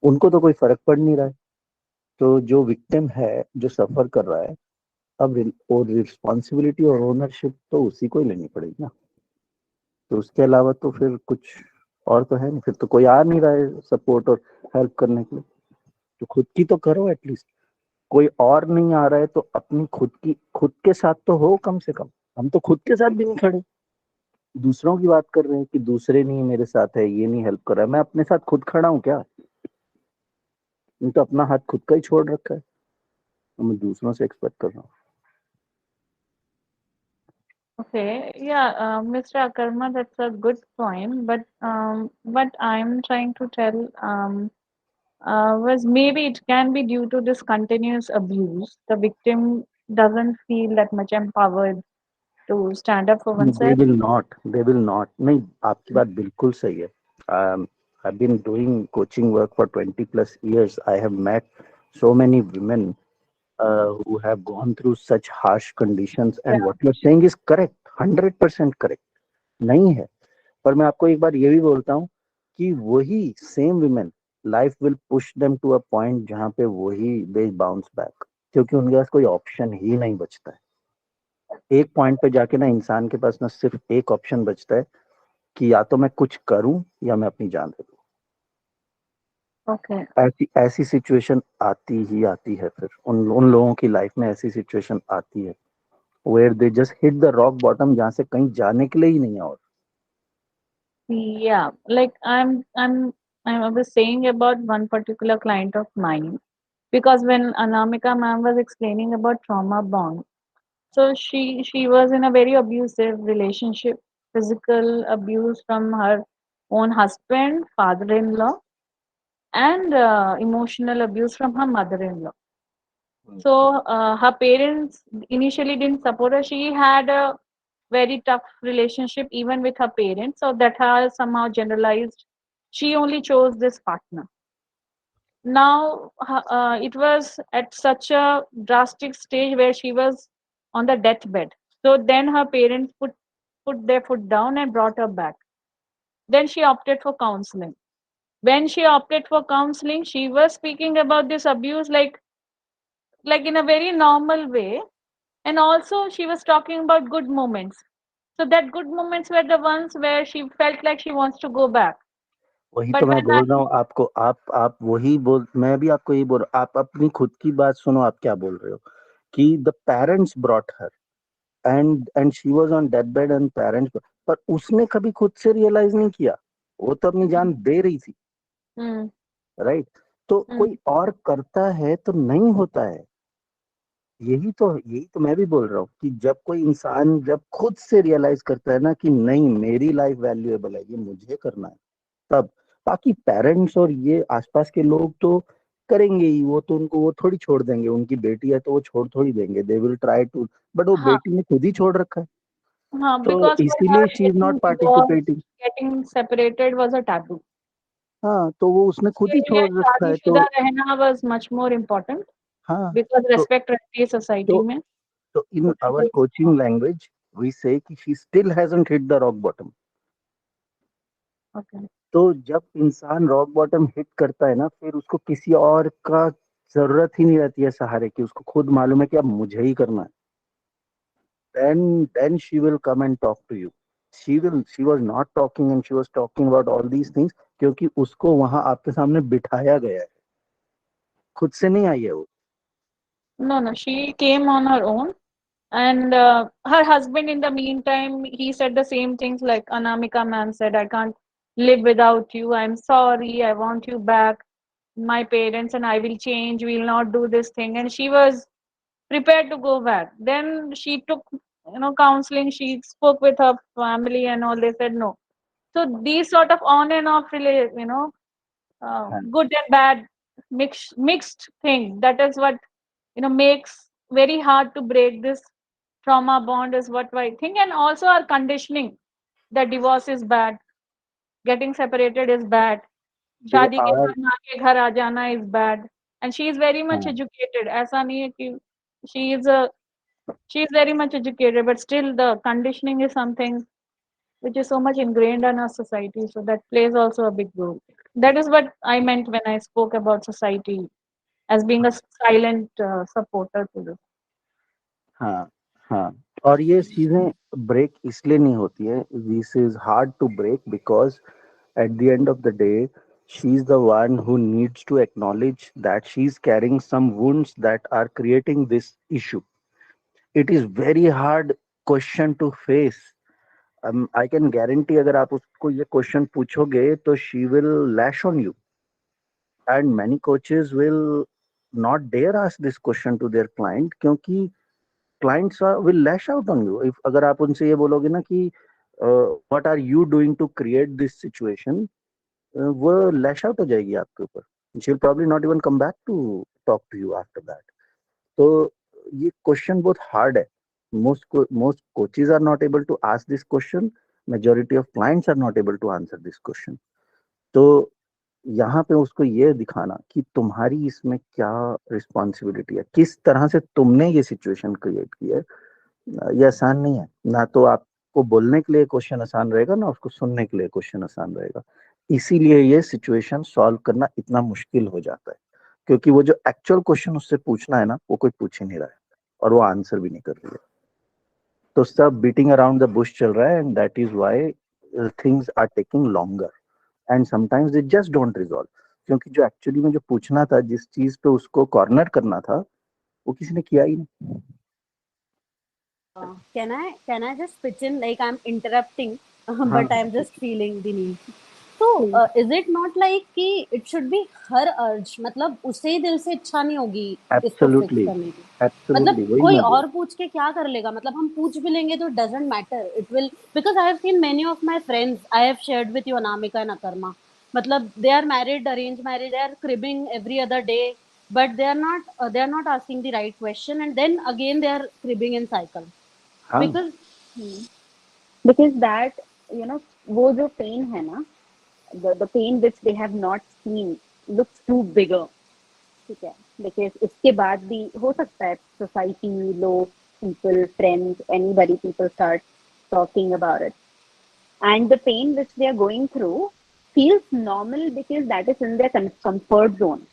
उनको तो कोई फर्क पड़ नहीं रहा है. तो जो विक्टिम है, जो सफर कर रहा है, अब और रिस्पॉन्सिबिलिटी और ओनरशिप तो उसी को ही लेनी पड़ेगी ना. तो उसके अलावा तो फिर कुछ और तो है नहीं, फिर तो कोई आ नहीं रहा है सपोर्ट और हेल्प करने के लिए, तो खुद की तो करो एटलीस्ट. कोई और नहीं आ रहा है तो अपनी खुद के साथ तो हो कम से कम. हम तो खुद के साथ भी नहीं खड़े, दूसरों की बात कर रहे हैं कि दूसरे नहीं मेरे साथ है, ये नहीं हेल्प कर रहा है. मैं अपने साथ खुद खड़ा हूँ क्या? मैं तो अपना हाथ खुद का ही छोड़ रखा है, तो मैं दूसरों से एक्सपेक्ट कर रहा हूँ. Okay, yeah, Mr. Akarma, that's a good point. But what I'm trying to tell was maybe it can be due to this continuous abuse. The victim doesn't feel that much empowered to stand up for They oneself. will not. They will not. नहीं, आपकी बात बिल्कुल सही है. I've been doing coaching work for 20 plus years. I have met so many women who have gone through such harsh conditions, and what you're saying is correct, 100% correct. नहीं है, पर मैं आपको एक बार ये भी बोलता हूँ कि वही same women, life will push them to a point जहाँ पे वही they bounce back, क्योंकि उनके पास कोई ऑप्शन ही नहीं बचता है. एक पॉइंट पे जाके ना इंसान के पास ना सिर्फ एक ऑप्शन बचता है कि या तो मैं कुछ करूं या मैं अपनी जान दे दूं। Okay. ऐसी ऐसी सिचुएशन आती ही आती है, फिर उन लोगों की लाइफ में ऐसी सिचुएशन आती है where they just hit the rock bottom, जहां से कहीं जाने के लिए ही नहीं है। और Yeah, like I was saying about one particular client of mine, because when Anamika ma'am was explaining about trauma bond, so she was in a very abusive relationship, physical abuse from her own husband, father-in-law, and emotional abuse from her mother-in-law. So her parents initially didn't support her. She had a very tough relationship even with her parents, so that has somehow generalized. She only chose this partner. Now it was at such a drastic stage where she was on the deathbed. So then her parents put their foot down and brought her back. Then she opted for counseling. When she opted for counseling, she was speaking about this abuse like in a very normal way, and also she was talking about good moments. So that good moments were the ones where she felt like she wants to go back. वही But तो मैं when I बोल रहा हूँ आपको, आप वही बोल, मैं भी आपको यही बोल रहा हूँ, आप अपनी खुद की बात सुनो, आप क्या बोल रहे हो कि the parents brought her and she was on death bed and parents, पर उसने कभी खुद से रियलाइज नहीं किया, वो तो अपनी जान दे रही थी, mm, राइट? तो mm, कोई और करता है तो नहीं होता है। यही तो मैं भी बोल रहा हूँ कि जब कोई इंसान जब खुद से रियलाइज करता है ना कि नहीं मेरी लाइफ वैल्यूएबल है, ये मुझे करना है, तब बाकी पेरेंट्स और ये आसपास के लोग तो करेंगे ही, वो तो उनको वो थोड़ी छोड़ देंगे, उनकी बेटी है तो वो छोड़ थोड़ी देंगे, they will try to, but वो हाँ, बेटी ने खुद ही छोड़ रखा है, हाँ, तो because for her इसीलिए she is not getting divorced, participating. getting separated was a taboo. हाँ, तो वो उसने खुद उसके ही लिए छोड़ रखा है, शादीशुदा रहना was much more important हाँ because तो respect रहती है सोसाइटी तो में. तो So in that our is coaching language we say कि she still hasn't hit the rock bottom. okay. तो जब इंसान रॉक बॉटम हिट करता है ना, फिर उसको किसी और का जरूरत ही नहीं रहती है सहारे की, उसको खुद मालूम है कि अब मुझे ही करना है, then she will come and talk to you. She was not talking and she was talking about all these things क्योंकि उसको वहां आपके सामने बिठाया गया है, खुद से नहीं आई है वो। No, no, she came on her own. And her husband, in the meantime, he said the same things like Anamika ma'am said, I can't live without you. I'm sorry. I want you back. My parents and I will change. We'll not do this thing. And she was prepared to go back. Then she took, counseling. She spoke with her family and all. They said no. So these sort of on and off, हाँ good and bad mixed thing. That is what makes very hard to break this trauma bond, is what I think. And also our conditioning that divorce is bad, getting separated is bad, दे शादी के are बाद माँ के घर आ जाना is bad. And she is very much हाँ educated. ऐसा नहीं है कि she is a she is very much educated, but still the conditioning is something which is so much ingrained in our society. So that plays also a big role. That is what I meant when I spoke about society as being a silent supporter to this. हाँ हाँ, और ये चीजें break इसलिए नहीं होती है, this is hard to break because at the end of the day, she's the one who needs to acknowledge that she's carrying some wounds that are creating this issue. It is very hard question to face. I can guarantee अगर आप उसको ये question पूछोगे तो she will lash on you, and many coaches will not dare ask this question to their client क्योंकि clients will lash out on you if अगर आप उनसे ये बोलोगे ना कि what are you doing to create this situation, वो लैश out हो जाएगी आपके ऊपर, she will probably not even come back to talk to you after that. तो ये क्वेश्चन बहुत हार्ड है, most coaches are not able to ask this question, majority of clients are not able to answer this question। तो यहाँ पे उसको ये दिखाना कि तुम्हारी इसमें क्या रिस्पॉन्सिबिलिटी है, किस तरह से तुमने ये सिचुएशन क्रिएट की है, ये आसान नहीं है ना, तो आपको बोलने के लिए क्वेश्चन आसान रहेगा ना उसको सुनने के लिए क्वेश्चन आसान रहेगा, इसीलिए ये सिचुएशन सॉल्व करना इतना मुश्किल हो जाता है क्योंकि वो जो एक्चुअल क्वेश्चन उससे पूछना है ना वो कोई पूछ ही नहीं रहा है और वो आंसर भी नहीं कर रही है। तो सब beating around the bush चल रहा है, and that is why things are taking longer and sometimes they just don't resolve. क्योंकि जो एक्चुअली में जो पूछना था, जिस चीज पे उसको कॉर्नर करना था, वो किसी ने किया ही नहीं. Can I just pitch in? Like, I'm interrupting, हाँ, but I'm just feeling the need. So, is it not like कि it should be her urge? मतलब उसे दिल से इच्छा नहीं होगी इसको फिक्स absolutely, करने की. मतलब absolutely, वही कोई मैं बोल. और पूछ के क्या कर लेगा? मतलब हम पूछ भी लेंगे तो doesn't matter. It will, because I have seen many of my friends. I have shared with you Anamika and Akarma. मतलब they are married, arranged marriage. They are cribbing every other day, but they are not asking the right question, and then again they are cribbing in cycle. हाँ, because that, you know, वो जो pain है ना, the pain which they have not seen looks too bigger. ठीक है, because इसके बाद भी हो सकता है society, लोग, people, friends, anybody, people start talking about it, and the pain which they are going through feels normal because that is in their comfort zone,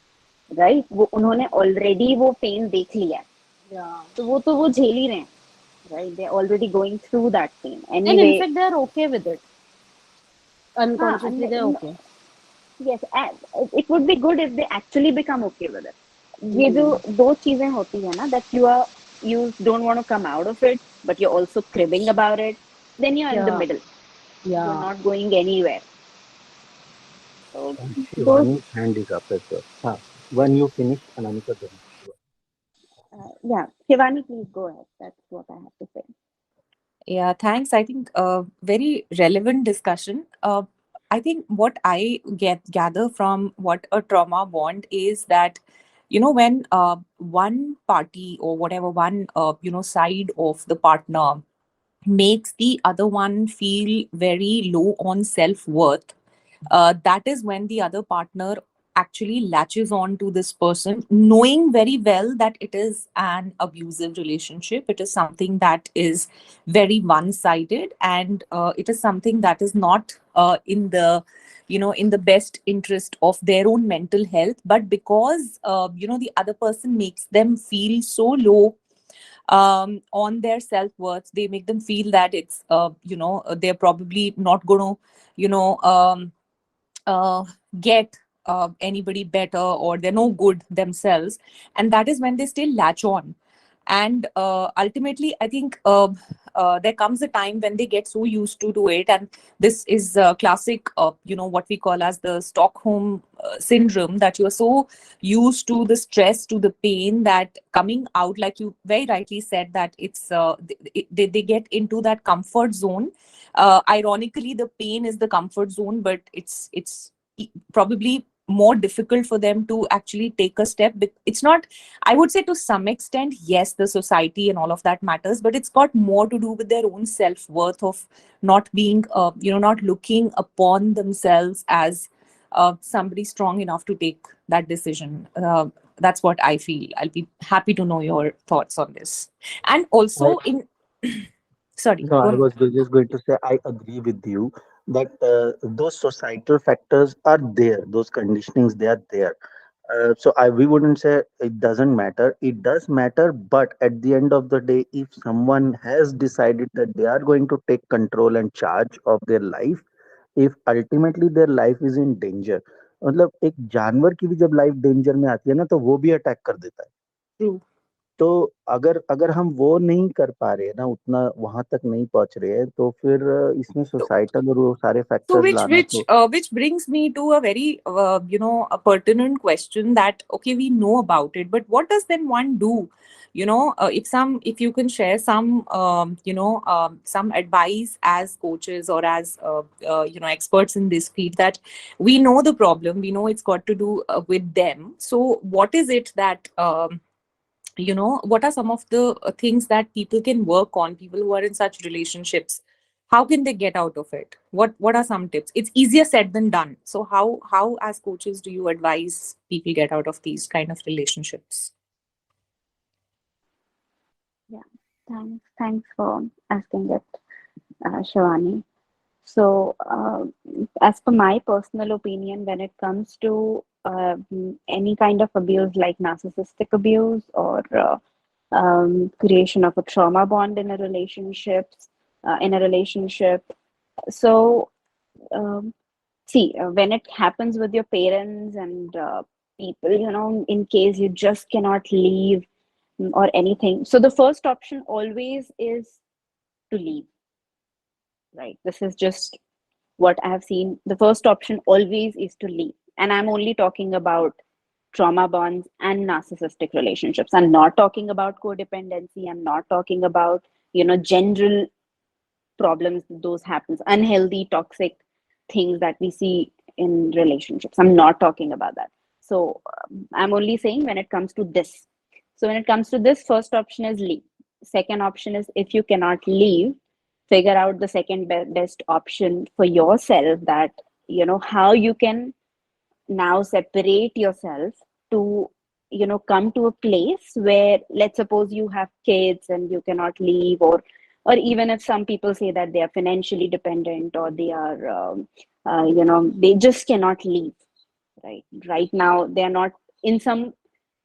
right? वो उन्होंने already वो pain देख लिया है, Yeah. तो वो झेल ही रहे हैं, right? They're already going through that pain And anyway. in fact, they are okay with it. Unconsciously, they're okay. Yes, and it would be good if they actually become okay with it. ये जो दो चीजें होती है ना, that you don't want to come out of it, but you're also cribbing about it, then you're in the Yeah. middle. You're Yeah. not going anywhere. So those, Shivani's hand is up as well. हाँ, when you finish, Anamika, then. yeah, Shivani, please go ahead. That's what I have to say. Yeah, thanks. I think very relevant discussion. I think what I gather from what a trauma bond is that, when one party or whatever one side of the partner makes the other one feel very low on self-worth, that is when the other partner actually latches on to this person, knowing very well that it is an abusive relationship. It is something that is very one-sided, and it is something that is not in the in the best interest of their own mental health, but because the other person makes them feel so low on their self-worth, they make them feel that it's they're probably not going to uh, get anybody better, or they're no good themselves, and that is when they still latch on. And ultimately, I think there comes a time when they get so used to it, and this is classic, what we call as the Stockholm syndrome, that you're so used to the stress, to the pain, that coming out, like you very rightly said, that it's they get into that comfort zone. Ironically, the pain is the comfort zone, but it's probably more difficult for them to actually take a step. It's not, I would say, to some extent, yes, the society and all of that matters, but it's got more to do with their own self-worth, of not being not looking upon themselves as somebody strong enough to take that decision. That's what I feel. I'll be happy to know your thoughts on this. And also in sorry, No, go I ahead. was just going to say I agree with you that those societal factors are there, those conditionings, they are there. So we wouldn't say it doesn't matter. It does matter, but at the end of the day, if someone has decided that they are going to take control and charge of their life, if ultimately their life is in danger, मतलब एक जानवर की भी जब life danger में आती है ना, तो वो भी अटैक कर देता है. True. तो अगर अगर हम वो नहीं कर पा रहे हैं ना, उतना वहां तक नहीं पहुंच रहे हैं, तो फिर इसमें सोसाइटल और वो सारे So फैक्टर्स लाना तो. which brings me to a very a pertinent question, that okay, we know about it, but what does then one do? If you can share some some advice as coaches, or as experts in this field, that we know the problem, we know it's got to do with them. So what is it that what are some of the things that people can work on, people who are in such relationships? How can they get out of it? What are some tips? It's easier said than done. So how as coaches do you advise people get out of these kind of relationships? Yeah, thanks for asking it, Shivani. So, as per my personal opinion, when it comes to any kind of abuse, like narcissistic abuse or creation of a trauma bond in a relationship. So see, when it happens with your parents and people, in case you just cannot leave or anything, so the first option always is to leave, right? This is just what I have seen. The first option always is to leave, and I'm only talking about trauma bonds and narcissistic relationships. I'm not talking about codependency. I'm not talking about general problems. Those happens, unhealthy, toxic things that we see in relationships. I'm not talking about that. So I'm only saying when it comes to this. So when it comes to this, first option is leave. Second option is, if you cannot leave, figure out the second best option for yourself, that how you can now separate yourself to come to a place where, let's suppose you have kids and you cannot leave, or even if some people say that they are financially dependent, or they are they just cannot leave, right now they are not in some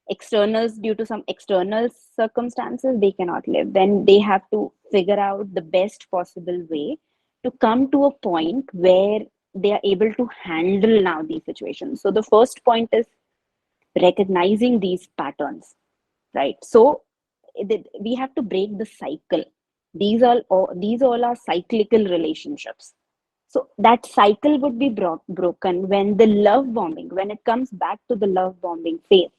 externals, due to some external circumstances they cannot live, then they have to figure out the best possible way to come to a point where they are able to handle now these situations. So the first point is recognizing these patterns, right? So we have to break the cycle. These all are cyclical relationships. So that cycle would be broken when the love bombing, when it comes back to the love bombing phase,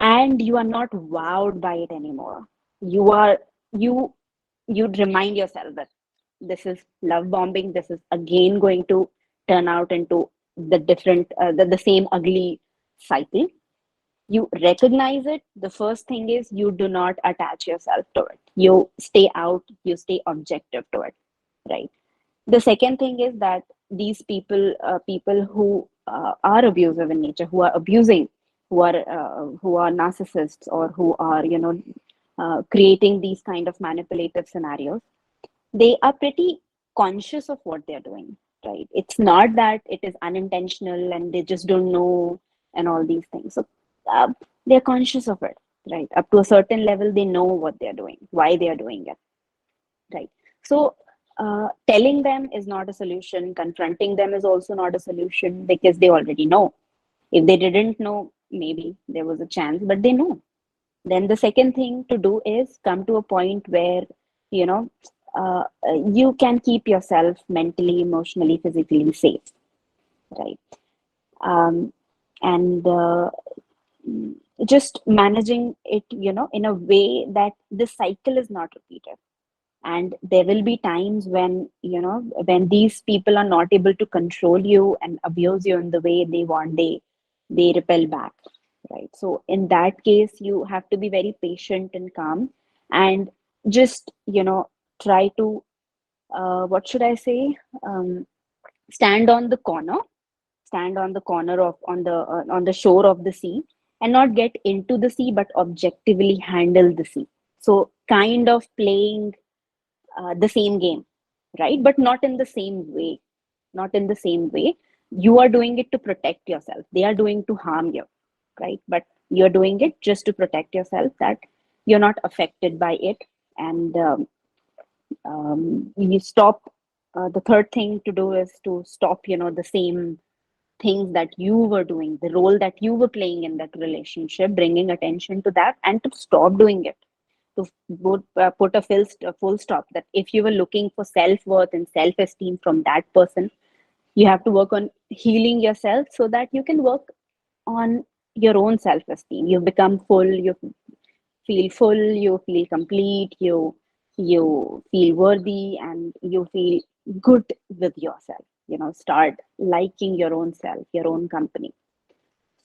and you are not wowed by it anymore. You remind yourself that this is love bombing. This is again going to turn out into the same ugly cycle. You recognize it. The first thing is, you do not attach yourself to it. You stay out. You stay objective to it, right? The second thing is that these people who are abusive in nature, who are abusing, who are narcissists, or who are creating these kind of manipulative scenarios, they are pretty conscious of what they're doing, right? It's not that it is unintentional and they just don't know and all these things. So they're conscious of it, right? Up to a certain level, they know what they're doing, why they are doing it, right? So telling them is not a solution. Confronting them is also not a solution, because they already know. If they didn't know, maybe there was a chance, but they know. Then the second thing to do is come to a point where you know you can keep yourself mentally, emotionally, physically safe, right? um, and just managing it in a way that the cycle is not repeated. And there will be times when when these people are not able to control you and abuse you in the way they want, they repel back, right? So in that case, you have to be very patient and calm, and just try to what should I say, stand on the corner, stand on the corner of on the shore of the sea, and not get into the sea, but objectively handle the sea. So kind of playing the same game, right? But not in the same way. Not in the same way. You are doing it to protect yourself. They are doing to harm you, right? But you're doing it just to protect yourself, that you're not affected by it. And you stop. The third thing to do is to stop, the same things that you were doing, the role that you were playing in that relationship, bringing attention to that, and to stop doing it, to put a full stop. That if you were looking for self-worth and self-esteem from that person, you have to work on healing yourself, so that you can work on your own self-esteem. You become full, you feel complete, you feel worthy, and you feel good with yourself. Start liking your own self, your own company.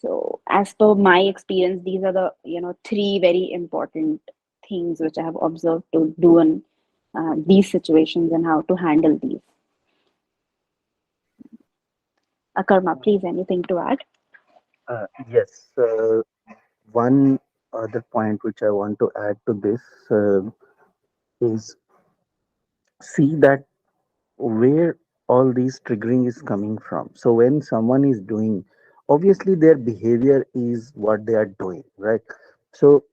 So as per my experience, these are the three very important things which I have observed to do in these situations, and how to handle these. Akarma, please, anything to add? Yes. One other point which I want to add to this is, see that where all these triggering is coming from. So when someone is doing, obviously their behavior is what they are doing, right? So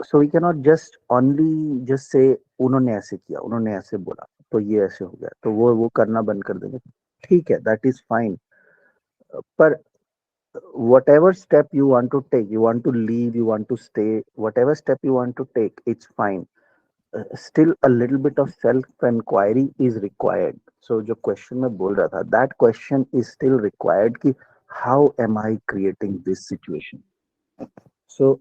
so we cannot just only just say उन्होंने ऐसे किया, उन्होंने ऐसे बोला, तो ये ऐसे हो गया, तो वो करना बंद कर देंगे, ठीक है, that is fine. पर whatever step you want to take, you want to leave, you want to stay, whatever step you want to take, it's fine. Still a little bit of self inquiry is required. So जो question मैं बोल रहा था, that question is still required कि how am I creating this situation? So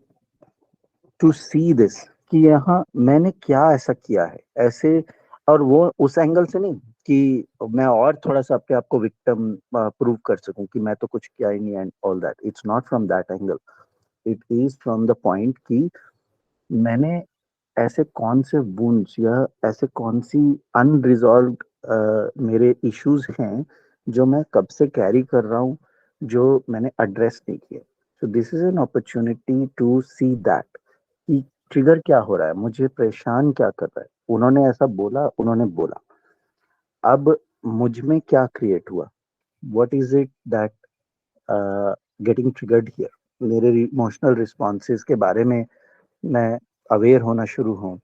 to see this कि यहाँ मैंने क्या ऐसा किया है ऐसे, और वो उस एंगल से नहीं कि मैं और थोड़ा सा अपने आप को विक्टिम प्रूव कर सकूं कि मैं तो कुछ किया ही नहीं and all that. It's not from that angle. It is from the point कि मैंने ऐसे कौन से वुंड्स या ऐसे कौन सी अनरिजॉल्व्ड मेरे इश्यूज हैं जो मैं कब से कैरी कर रहा हूँ, जो मैंने एड्रेस नहीं किए. So this is an opportunity to see that कि ट्रिगर क्या हो रहा है, मुझे परेशान क्या कर रहा है. उन्होंने ऐसा बोला, उन्होंने बोला, अब मुझ में क्या क्रिएट हुआ, what is it that getting triggered here. मेरे इमोशनल रिस्पॉन्सेज के बारे में मैं अवेयर होना शुरू हूँ,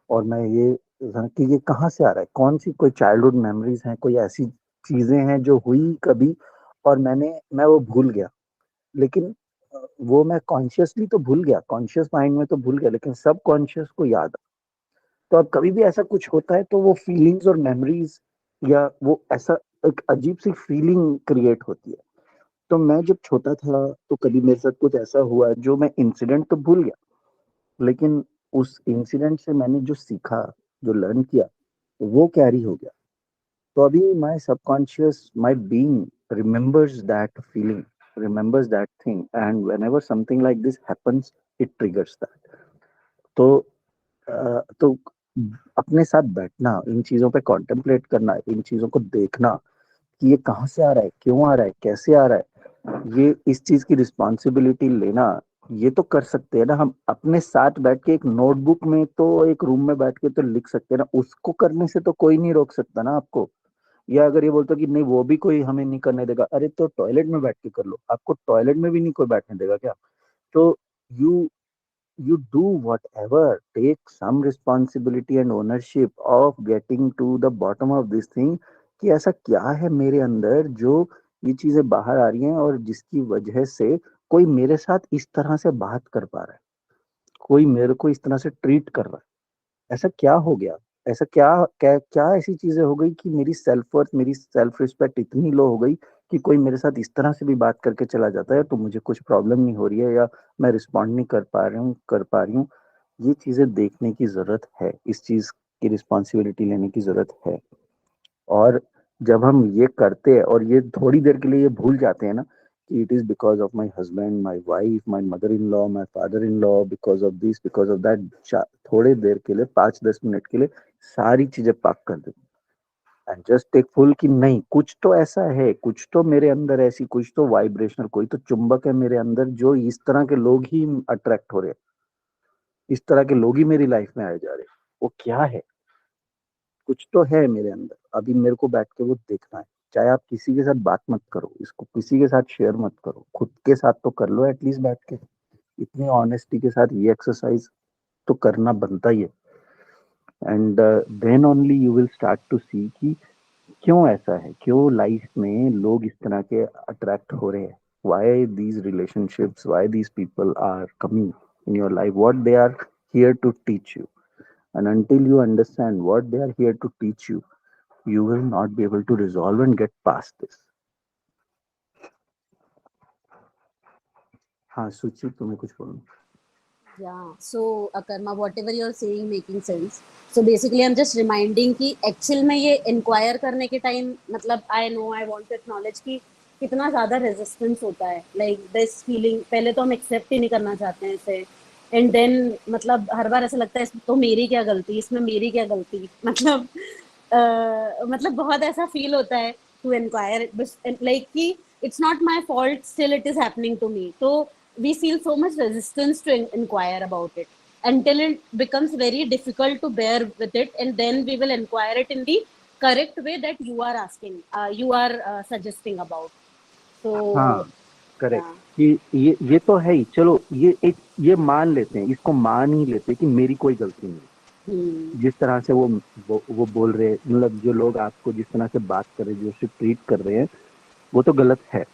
और मैं ये कि ये कहाँ से आ रहा है, कौन सी कोई चाइल्डहुड मेमोरीज हैं, कोई ऐसी चीजें हैं जो हुई कभी और मैं वो भूल गया. लेकिन वो मैं कॉन्शियसली तो भूल गया, कॉन्शियस माइंड में तो भूल गया, लेकिन सब कॉन्शियस को याद है. तो अब कभी भी ऐसा कुछ होता है तो वो फीलिंग्स और मेमोरीज या वो ऐसा एक अजीब सी फीलिंग क्रिएट होती है. तो मैं जब छोटा था तो कभी मेरे साथ कुछ ऐसा हुआ जो मैं इंसिडेंट तो भूल गया, लेकिन उस इंसिडेंट से मैंने जो सीखा, जो लर्न किया, वो कैरी हो गया. तो अभी my subconscious, my being remembers that feeling, remembers that thing, and whenever something like this happens, it triggers that. तो अपने साथ बैठना, इन चीजों पे कॉन्टेम्पलेट करना, इन चीजों को देखना कि ये कहाँ से आ रहा है, क्यों आ रहा है, कैसे आ रहा है, ये इस चीज की रिस्पॉन्सिबिलिटी लेना, ये तो कर सकते हैं ना हम अपने साथ बैठ के. एक नोटबुक में तो एक रूम में बैठ के तो लिख सकते हैं ना, उसको करने से तो कोई नहीं रोक सकता ना आपको. या अगर ये बोलते हो कि नहीं वो भी कोई हमें नहीं करने देगा, अरे तो टॉयलेट में बैठ के कर लो, आपको टॉयलेट में भी नहीं कोई बैठने देगा क्या. तो you you do whatever, take some responsibility and ownership of getting to the bottom of this thing कि ऐसा क्या है मेरे अंदर जो ये चीजें बाहर आ रही हैं और जिसकी वजह से कोई मेरे साथ इस तरह से बात कर पा रहा है, कोई मेरे को इस तरह से ट्रीट कर रहा है. ऐसा क्या हो गया, ऐसा क्या क्या क्या ऐसी चीजें हो गई कि मेरी सेल्फ वर्थ, मेरी सेल्फ रिस्पेक्ट इतनी लो हो गई कि कोई मेरे साथ इस तरह से भी बात करके चला जाता है तो मुझे कुछ प्रॉब्लम नहीं हो रही है या मैं रिस्पॉन्ड नहीं कर पा रही हूँ. ये चीजें देखने की जरूरत है, इस चीज की रिस्पॉन्सिबिलिटी लेने की जरूरत है. और जब हम ये करते हैं और ये थोड़ी देर के लिए ये भूल जाते हैं ना कि it is because of my husband, my wife, my mother in law, my father in law, because of this, because of that, थोड़ी देर के लिए 5-10 मिनट के लिए सारी चीजें पाक कर देते एंड जस्ट टेक फुल कि नहीं, कुछ तो ऐसा है, कुछ तो मेरे अंदर ऐसी, कुछ तो वाइब्रेशनल, कोई तो चुंबक है मेरे अंदर जो इस तरह के लोग ही अट्रैक्ट हो रहे हैं, इस तरह के लोग ही मेरी लाइफ में आए जा रहे हैं. वो क्या है, कुछ तो है मेरे अंदर, अभी मेरे को बैठ के वो देखना है. चाहे आप किसी के साथ बात मत करो, इसको किसी के साथ शेयर मत करो, खुद के साथ तो कर लो एटलीस्ट बैठ के. इतनी ऑनेस्टी के साथ ये एक्सरसाइज तो करना बनता ही है. And then only you will start to see कि क्यों ऐसा है, क्यों लाइफ में लोग इस तरह के अट्रैक्ट हो रहे हैं, why these relationships, why these people are coming in your life, what they are here to teach you. And until you understand what they are here to teach you, you will not be able to resolve and get past this. हाँ सुचि, तुम्हें कुछ बोलना. Yeah, so Akarma, whatever you're saying making sense. So basically I'm just reminding कि actual में ये inquire करने के time मतलब I know I want to acknowledge कि कितना ज़्यादा resistance होता है, like this feeling पहले तो हम accept ही नहीं करना चाहते हैं इसे, and then मतलब हर बार ऐसा लगता है इसमें तो मेरी क्या गलती, इसमें मेरी क्या गलती, मतलब बहुत ऐसा feel होता है to inquire like कि it's not my fault, still it is happening to me. तो we feel so much resistance to inquire about it until it becomes very difficult to bear with it, and then we will inquire it in the correct way that you are asking, you are suggesting about. So हाँ, correct. yeah. कि ये तो है ही, चलो ये मान लेते हैं, इसको मान ही लेते हैं कि मेरी कोई गलती नहीं। जिस तरह से वो बोल रहे हैं, मतलब जो लोग आपको जिस तरह से बात कर रहे हैं, जो उसे ट्रीट कर रहे हैं, वो तो गलत है,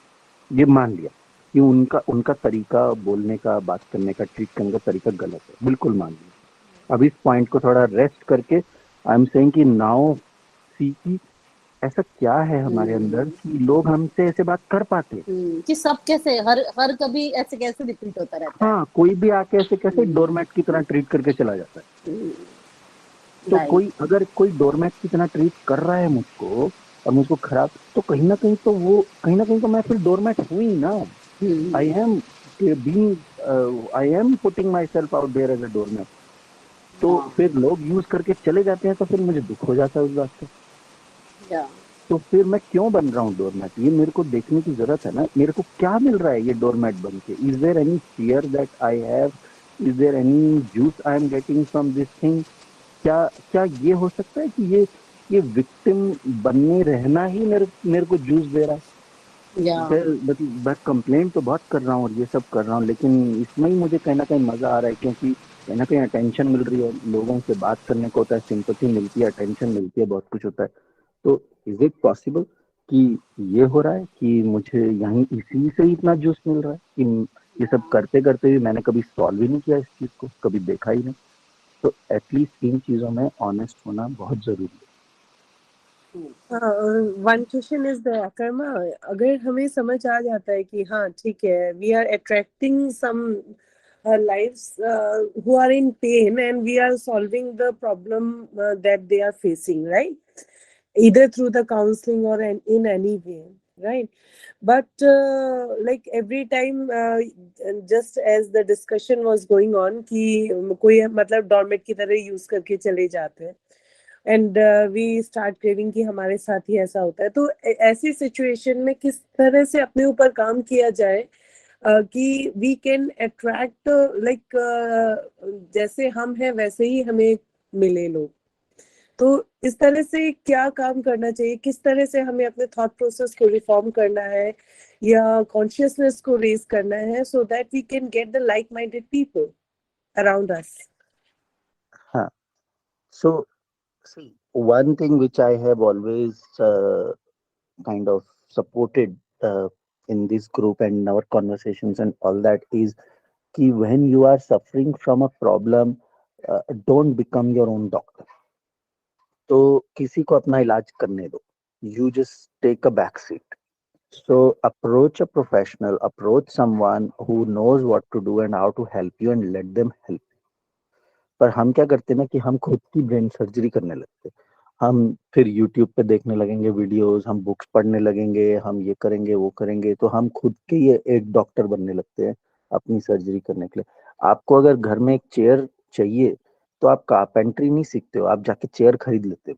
ये मान लिया कि उनका तरीका बोलने का, बात करने का, ट्रीट करने का तरीका गलत है, बिल्कुल मान लिया। अब इस पॉइंट को थोड़ा रेस्ट करके आई एम सेइंग कि नाउ सी कि ऐसा क्या है हमारे अंदर कि लोग हमसे ऐसे बात कर पाते हैं। कि सब कैसे हर कभी ऐसे कैसे रिपीट होता रहता है। हाँ, कोई भी आके ऐसे कैसे डोरमैट की तरह ट्रीट करके चला जाता है। तो अगर कोई डोरमैट की तरह ट्रीट कर रहा है मुझको और मुझको खराब, तो कहीं ना कहीं तो मैं फिर डोरमैट हूँ ही ना। I am putting myself out there as a doormat. तो फिर लोग यूज करके चले जाते हैं, तो फिर मुझे दुख हो जाता है उस बात का। तो फिर मैं क्यों बन रहा हूँ डोरमैट, ये मेरे को देखने की जरूरत है ना। मेरे को क्या मिल रहा है ये डोरमैट बन के? Is there any fear that I have? Is there any juice I am getting from this thing? क्या क्या ये हो सकता है कि ये विक्टिम बनने रहना ही मेरे को जूस दे रहा है? मैं कंप्लेंट तो बहुत कर रहा हूँ और ये सब कर रहा हूँ, लेकिन इसमें ही मुझे कहीं ना कहीं मजा आ रहा है, क्योंकि कहीं ना कहीं अटेंशन मिल रही है, लोगों से बात करने को होता है, सिंपैथी मिलती है, अटेंशन मिलती है, बहुत कुछ होता है। तो इज इट पॉसिबल कि ये हो रहा है कि मुझे यहीं इसी से ही इतना जूस मिल रहा है कि ये सब करते करते भी मैंने कभी सॉल्व ही नहीं किया इस चीज को, कभी देखा ही नहीं। तो एटलीस्ट इन चीजों में ऑनेस्ट होना बहुत जरूरी है। One question is the Karma, अगर हमें समझ आ जाता है कि हाँ ठीक है, we are attracting some lives who are in pain and we are solving the problem that they are facing, right? Either through the counseling or in any way, right? But like every time, just as the discussion was going on कि कोई मतलब dormant की तरह use करके चले जाते हैं and we start craving कि हमारे साथ ही ऐसा होता है, तो ऐसी सिचुएशन में किस तरह से अपने ऊपर काम किया जाए कि वी कैन अट्रैक्ट, लाइक जैसे हम हैं वैसे ही हमें मिले लोग। तो इस तरह से क्या काम करना चाहिए, किस तरह से हमें अपने थॉट प्रोसेस को रिफॉर्म करना है या कॉन्शियसनेस को रेज करना है, so that we can get the like minded people around us. हाँ, so see, one thing which I have always kind of supported in this group and in our conversations and all that is कि when you are suffering from a problem, don't become your own doctor. तो किसी को अपना इलाज करने दो, you just take a back seat. So approach a professional, approach someone who knows what to do and how to help you and let them help. पर हम क्या करते हैं ना कि हम खुद की ब्रेन सर्जरी करने लगते हैं। हम फिर यूट्यूब पे देखने लगेंगे वीडियोस, हम बुक्स पढ़ने लगेंगे, हम ये करेंगे वो करेंगे, तो हम खुद के ये एक डॉक्टर बनने लगते हैं अपनी सर्जरी करने के लिए। आपको अगर घर में एक चेयर चाहिए तो आप कारपेंटरी नहीं सीखते हो, आप जाके चेयर खरीद लेते हो।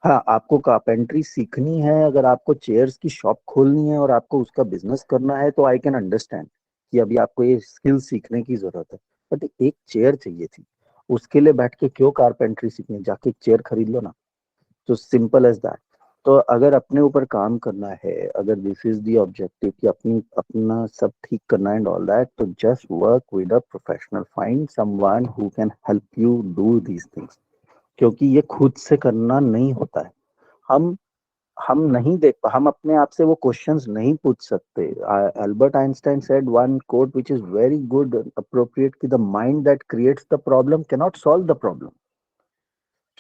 हाँ, आपको कारपेंटरी सीखनी है, अगर आपको चेयर्स की शॉप खोलनी है और आपको उसका बिजनेस करना है, तो आई कैन अंडरस्टैंड कि अभी आपको ये स्किल सीखने की जरूरत है। बट एक चेयर चाहिए थी, उसके लिए बैठ के क्यों कारपेंटरी सीखनी, जाके एक चेयर खरीद लो ना। तो सिंपल एज दैट। तो अगर अपने ऊपर काम करना है, अगर दिस इज द ऑब्जेक्टिव कि अपना सब ठीक करना है एंड ऑल दैट, तो just work with a professional, find someone who can help you do these things, क्योंकि ये खुद से करना नहीं होता है। हम हम अपने आप से वो क्वेश्चंस नहीं पूछ सकते। Albert Einstein said one quote which is very good appropriate कि the mind that creates the problem can not solve the problem.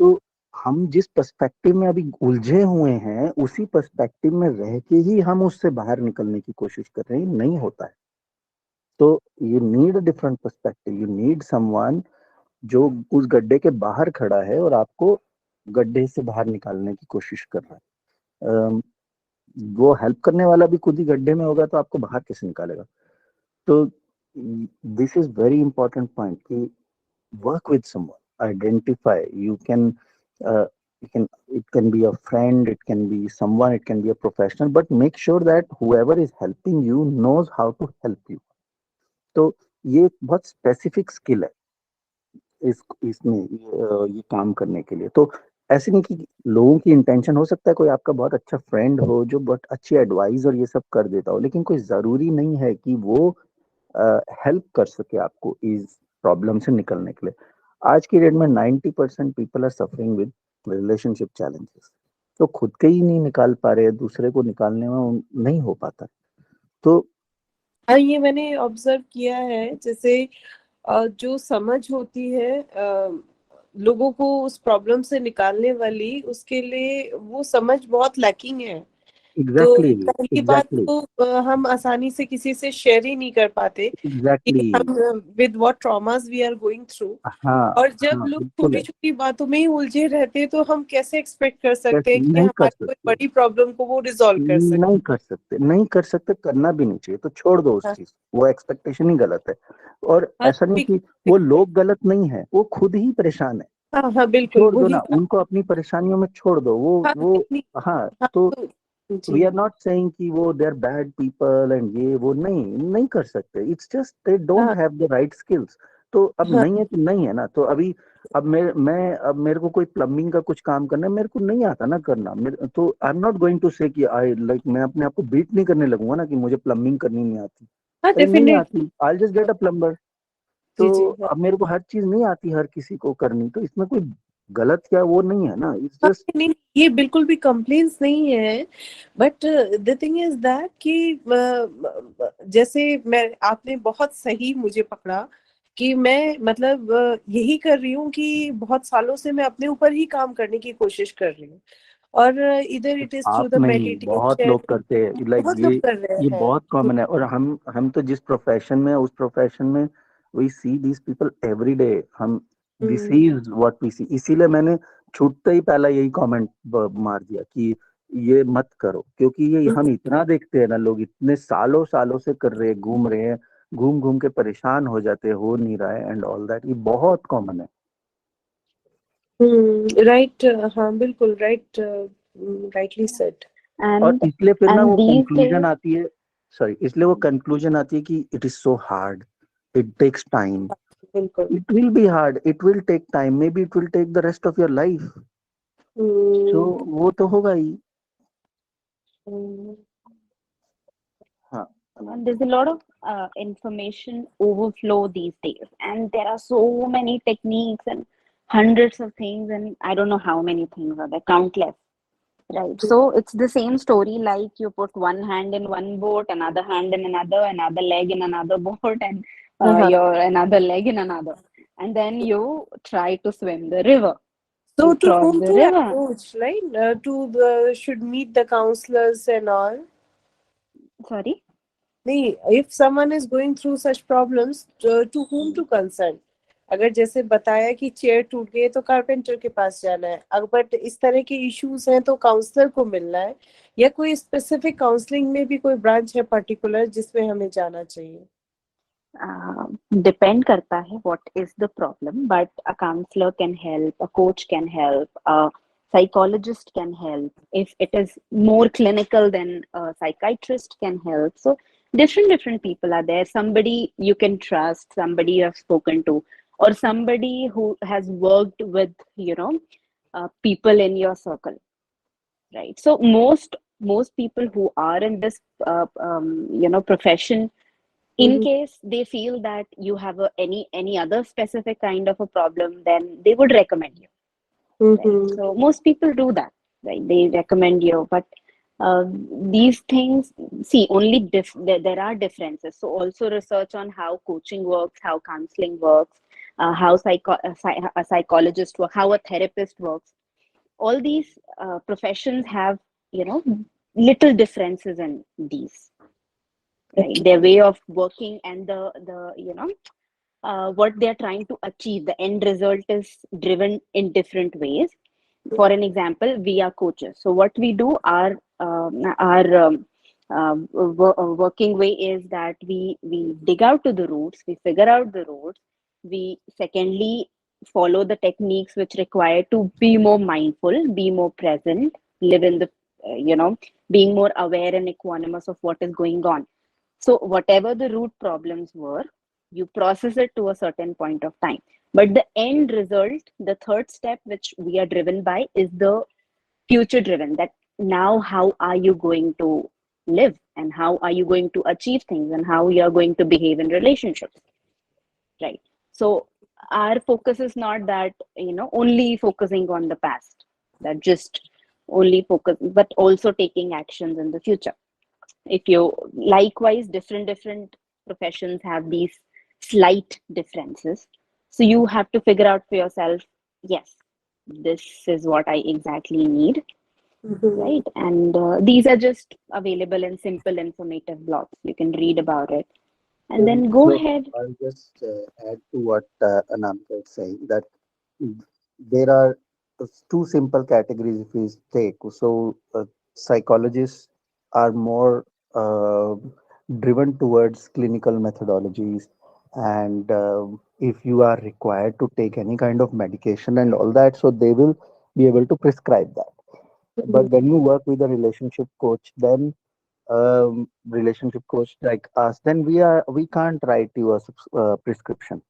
तो हम जिस पर्सपेक्टिव में अभी उलझे हुए हैं, उसी पर्सपेक्टिव में रह के ही हम उससे बाहर निकलने की कोशिश कर रहे हैं, नहीं होता है। तो you need a different perspective, you need someone जो उस गड्ढे के बाहर खड़ा है और आपको गड्ढे से बाहर निकालने की कोशिश कर रहा है। वो हेल्प करने वाला भी खुद ही गड्ढे में होगा, तो आपको बाहर कैसे निकालेगा? तो this is very important point कि work with someone, identify, you can, it can be a friend, it can be someone, it can be a professional, but make sure that whoever is helping you knows how to help you. तो ये एक बहुत specific skill है इसमें ये काम करने के लिए। तो ऐसे नहीं कि लोगों की इंटेंशन हो सकता है कोई आपका बहुत अच्छा फ्रेंड हो जो बहुत अच्छी एडवाइस और ये सब कर देता हो, लेकिन कोई जरूरी नहीं है कि वो हेल्प कर सके आपको इस प्रॉब्लम से निकलने के लिए। आज की डेट में 90% people are suffering with relationship challenges, तो खुद के ही नहीं निकाल पा रहे, दूसरे को निकालने में नहीं हो पाता। तो हाँ, ये मैंने ऑब्जर्व किया है। जैसे जो समझ होती है लोगों को उस प्रॉब्लम से निकालने वाली, उसके लिए वो समझ बहुत लैकिंग है। तो एग्जैक्टली पहली बात एग्जैक्टली तो हम आसानी से किसी से शेयर ही नहीं कर पाते कि एग्जैक्टली हम with what traumas we are going through. हाँ और जब हाँ लोग बिल्कुल छोटी है। छोटी बातों में ही उलझे रहते हैं, तो हम कैसे एक्सपेक्ट कर सकते कैसे हैं कि नहीं कर हमारी कोई सकते, बड़ी प्रॉब्लम को वो रिजॉल्व कर सकते नहीं कर सकते, नहीं कर सकते, करना भी नहीं चाहिए, तो छोड़ दो उस हैं। चीज, वो एक्सपेक्टेशन ही गलत है। और हाँ, ऐसा नहीं ठीक कि वो लोग गलत नहीं है, वो खुद ही परेशान है, हाँ हाँ, बिल्कुल छोड़ दो वही ना बात। उनको, अपनी परेशानियों में छोड़ दो हाँ वो नहीं, हाँ। हाँ तो तो जी। वी आर नॉट सेइंग कि वो they are bad people and ये वो, नहीं नहीं कर सकते, इट्स जस्ट दे डोंट हाँ हैव द राइट स्किल्स। तो अब हाँ नहीं है तो नहीं है ना, तो अभी अब अब मेरे को कोई प्लम्बिंग का कुछ काम करना है, मेरे को नहीं आता ना करना, तो I am not going to say कि आई लाइक मैं अपने आप को बीट नहीं करने लगूंगा ना कि मुझे प्लम्बिंग करनी नहीं आती। हाँ, अरे नहीं डेफिनेटली। आती, I just get a plumber. जी तो जी। अब मेरे को हर चीज नहीं आती हर किसी को करनी, तो इसमें कोई गलत क्या वो नहीं है ना, इट्स हाँ, जस्ट नहीं, ये बिल्कुल भी कंप्लेंट्स नहीं है। But the thing is that कि जैसे मैं, आपने बहुत सही मुझे पकड़ा कि मैं मतलब यही कर रही हूँ कि बहुत सालों से मैं अपने ऊपर ही काम करने की कोशिश कर रही हूँ। और इधर इट इज थ्रू आप द नहीं, बहुत लोग मेडिटेशन। करते हैं, लाइक बहुत लोग कर रहे ये हैं। बहुत कॉमन है। और हम तो जिस प्रोफेशन में उस प्रोफेशन में we see these people every day, hmm this hmm is what we see. इसीलिए मैंने छूटते ही पहला यही कमेंट मार दिया कि ये मत करो, क्योंकि ये हम इतना देखते हैं ना, लोग इतने सालों सालों से कर रहे हैं, घूम रहे हैं, घूम घूम के परेशान हो जाते हैं, हो नहीं रहा है एंड ऑल दैट, ये बहुत कॉमन है। राइट। हाँ बिल्कुल राइट, राइटली सेड। और and इसलिए फिर ना वो and these कंक्लूजन days, आती है, सॉरी, इसलिए वो कंक्लूजन आती है कि it is so hard, it takes time. बिल्कुल। It will be hard, it will take time, maybe it will take the rest of your life. So hmm वो तो होगा ही। हम्म, हाँ and there's a lot of information overflow these days, and there are so many techniques and hundreds of things, and I don't know how many things are there, countless. Right. So it's the same story, like you put one hand in one boat, another hand in another leg in another boat, and हाँ। your another leg in another. And then you try to swim the river. So You to cross whom the to river. approach, right? To the should meet the counselors and all. Sorry. नहीं, if someone is going through such problems, to whom to consult? अगर जैसे बताया कि chair टूट गई तो carpenter के पास जाना है, अगर बट इस तरह के इश्यूज हैं तो काउंसलर को मिलना है, या कोई स्पेसिफिक काउंसलिंग में भी कोई ब्रांच है पर्टिकुलर जिसमें हमें जाना चाहिए? Depend करता है what is the problem, but a counselor can help, a coach can help, a psychologist can help. If it is more clinical, then a psychiatrist can help. So different people are there. Somebody you can trust, somebody you have spoken to, or somebody who has worked with, people in your circle, right? So most people who are in this profession, in Mm-hmm. case they feel that you have any other specific kind of a problem, then they would recommend you, right? Mm-hmm. So most people do that, right? They recommend you, but uh, these things, see, only there are differences. So also research on how coaching works, how counseling works, how a psychologist works, how a therapist works. All these professions have, you know little differences in these, right? Okay. Their way of working, and the what they are trying to achieve, the end result is driven in different ways. For an example, we are coaches, so what we do, our working way is that we dig out to the roots, we figure out the roots. We secondly follow the techniques which require to be more mindful, be more present, live in the being more aware and equanimous of what is going on. So whatever the root problems were, you process it to a certain point of time. But the end result, the third step, which we are driven by, is the future driven. That now, how are you going to live, and how are you going to achieve things, and how you are going to behave in relationships, right? So our focus is not that, only focusing on the past, that just only focus, but also taking actions in the future. If you likewise, different professions have these slight differences, so you have to figure out for yourself, yes, this is what I exactly need, right? And these are just available in simple informative blogs. You can read about it and then go So ahead. I'll just add to what Anamika is saying, that there are two simple categories if we take. So psychologists are more uh, driven towards clinical methodologies, and if you are required to take any kind of medication and all that, so they will be able to prescribe that. But when you work with a relationship coach, then relationship coach like us, then we can't write you a prescription.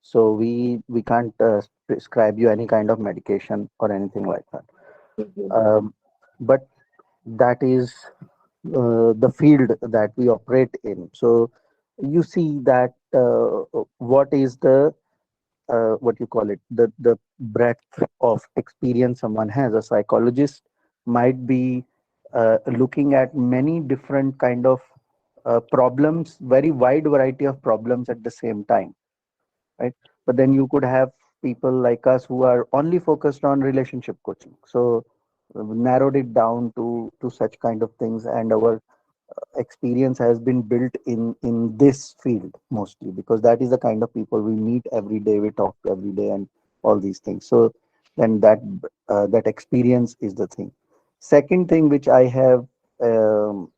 So we can't prescribe you any kind of medication or anything like that. But that is the field that we operate in. So you see that what is the what you call it, the breadth of experience someone has. A psychologist might be looking at many different kind of problems, very wide variety of problems at the same time, right? But then you could have people like us who are only focused on relationship coaching, so narrowed it down to such kind of things, and our experience has been built in this field mostly because that is the kind of people we meet every day, we talk to every day, and all these things. So then that experience is the thing. Second thing which I have um,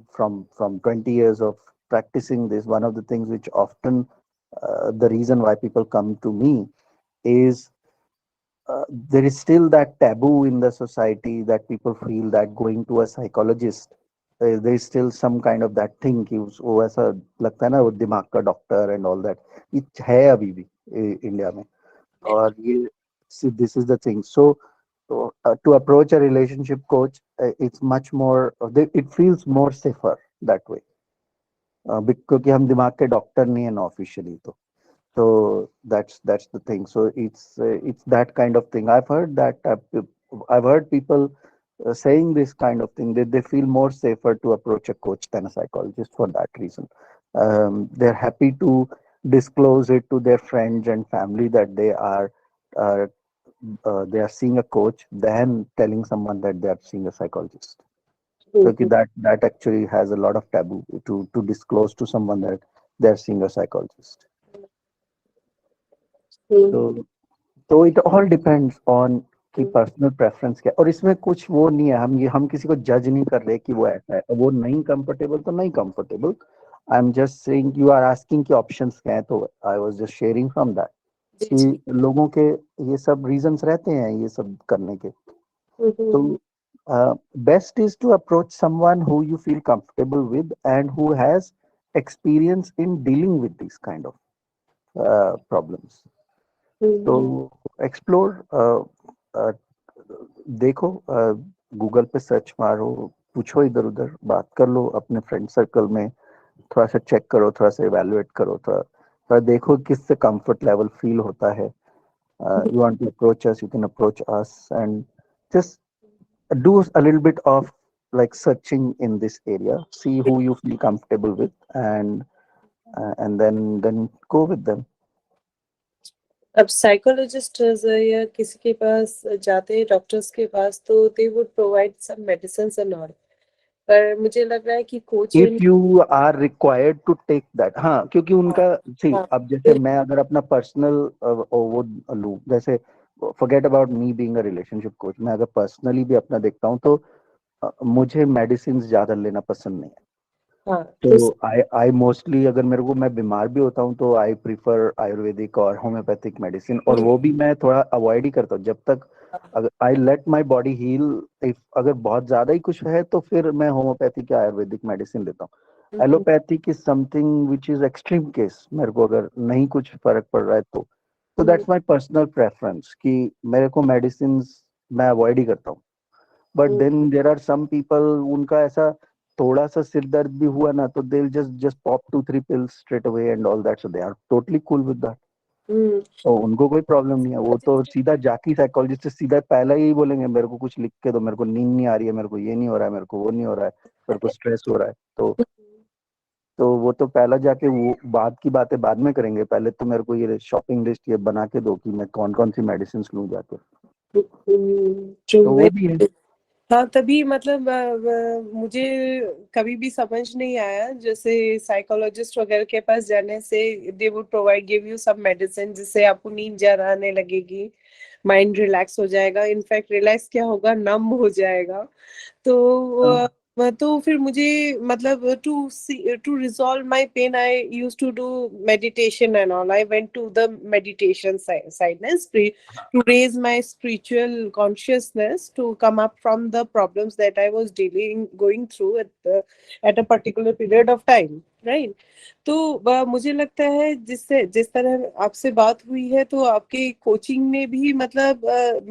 from 20 years of practicing this, one of the things which often the reason why people come to me is there is still that taboo in the society that people feel that going to a psychologist, there is still some kind of that thing कि वो ऐसा लगता है ना, वो दिमाग का doctor and all that, ये है अभी भी इंडिया में. और ये see, this is the thing. So to approach a relationship coach, it's much more, it feels more safer that way. क्योंकि हम दिमाग के डॉक्टर नहीं है ना ऑफिशियली, तो so that's the thing. So it's that kind of thing. I've heard people saying this kind of thing, that they feel more safer to approach a coach than a psychologist for that reason. They're happy to disclose it to their friends and family that uh, they are seeing a coach than telling someone that they are seeing a psychologist. So that actually has a lot of taboo to disclose to someone that they're seeing a psychologist. So तो it all depends on कि personal preference क्या है. और इसमें कुछ वो नहीं है, हम किसी को जज नहीं कर रहे कि वो ऐसा है, वो नहीं कंफर्टेबल तो नहीं comfortable. I am just saying, you are asking कि ऑप्शंस क्या है, तो I was just sharing from that कि लोगों के ये सब रीजंस रहते हैं ये सब करने के. तो best is to approach someone who you feel comfortable with and who has experience in dealing with these kind of problems. तो एक्सप्लोर, देखो, गूगल पे सर्च मारो, पूछो इधर उधर, बात कर लो अपने फ्रेंड सर्कल में, थोड़ा सा चेक करो, थोड़ा सा इवेलुएट करो, थोड़ा देखो किससे कंफर्ट लेवल फील होता है. You want to approach us, you can approach us and just do a little bit of like searching in this area, see who you feel comfortable with, and then go with them. अब psychologist या किसी के पास जाते हैं doctors के पास, तो they would provide some medicines and all, पर मुझे लग रहा है कि coach if you are required to take that, हाँ, क्योंकि उनका सी, अब जैसे मैं अगर अपना पर्सनल वो लूँ, जैसे forget about me being a relationship coach, मैं अगर पर्सनली भी अपना देखता हूँ तो मुझे मेडिसिन ज्यादा लेना पसंद नहीं है. तो आई मोस्टली, अगर मेरे को, मैं बीमार भी होता हूँ तो आई प्रीफर आयुर्वेदिक और होम्योपैथिक मेडिसिन, और वो भी मैं थोड़ा अवॉइड ही करता हूँ जब तक अगर I let my body heal. If अगर बहुत ज्यादा ही कुछ है तो फिर मैं होम्योपैथिक या आयुर्वेदिक मेडिसिन लेता हूँ. Allopathic is something which is extreme case, मेरे को अगर नहीं कुछ फर्क पड़ रहा है तो. So that's my personal preference कि मेरे को medicines मैं avoid ही करता हूँ. But then there are some people उनका ऐसा थोड़ा सा सिर दर्द भी हुआ ना तो they'll just pop 2-3 pills straight away and all that, so they are totally cool with that. तो उनको कोई प्रॉब्लम नहीं है, वो तो सीधा जाके साइकोलॉजिस्ट से सीधा पहला ही बोलेंगे मेरे को कुछ लिख के दो, मेरे को नींद नहीं आ रही है, मेरे को ये नहीं हो रहा है, मेरे को वो नहीं हो रहा है, मेरे को स्ट्रेस हो रहा है. तो वो तो पहला जाके वो बाद की बातें बाद में करेंगे, पहले तो मेरे को ये शॉपिंग लिस्ट ये बना के दो कि मैं कौन कौन सी मेडिसिन लूँ जाके. तो वो भी है. हाँ, तभी मतलब मुझे कभी भी समझ नहीं आया जैसे साइकोलॉजिस्ट वगैरह के पास जाने से दे वुड प्रोवाइड गिव यू सब मेडिसिन जिससे आपको नींद ज्यादा आने लगेगी, माइंड रिलैक्स हो जाएगा, इनफैक्ट रिलैक्स क्या होगा, नम हो जाएगा. तो फिर मुझे मतलब to resolve my pain I used to do meditation and all. I went to the meditation sideness to raise my spiritual consciousness to come up from the problems that I was going through at a particular period of time, right? तो मुझे लगता है जिस तरह आपसे बात हुई है तो आपके कोचिंग में भी मतलब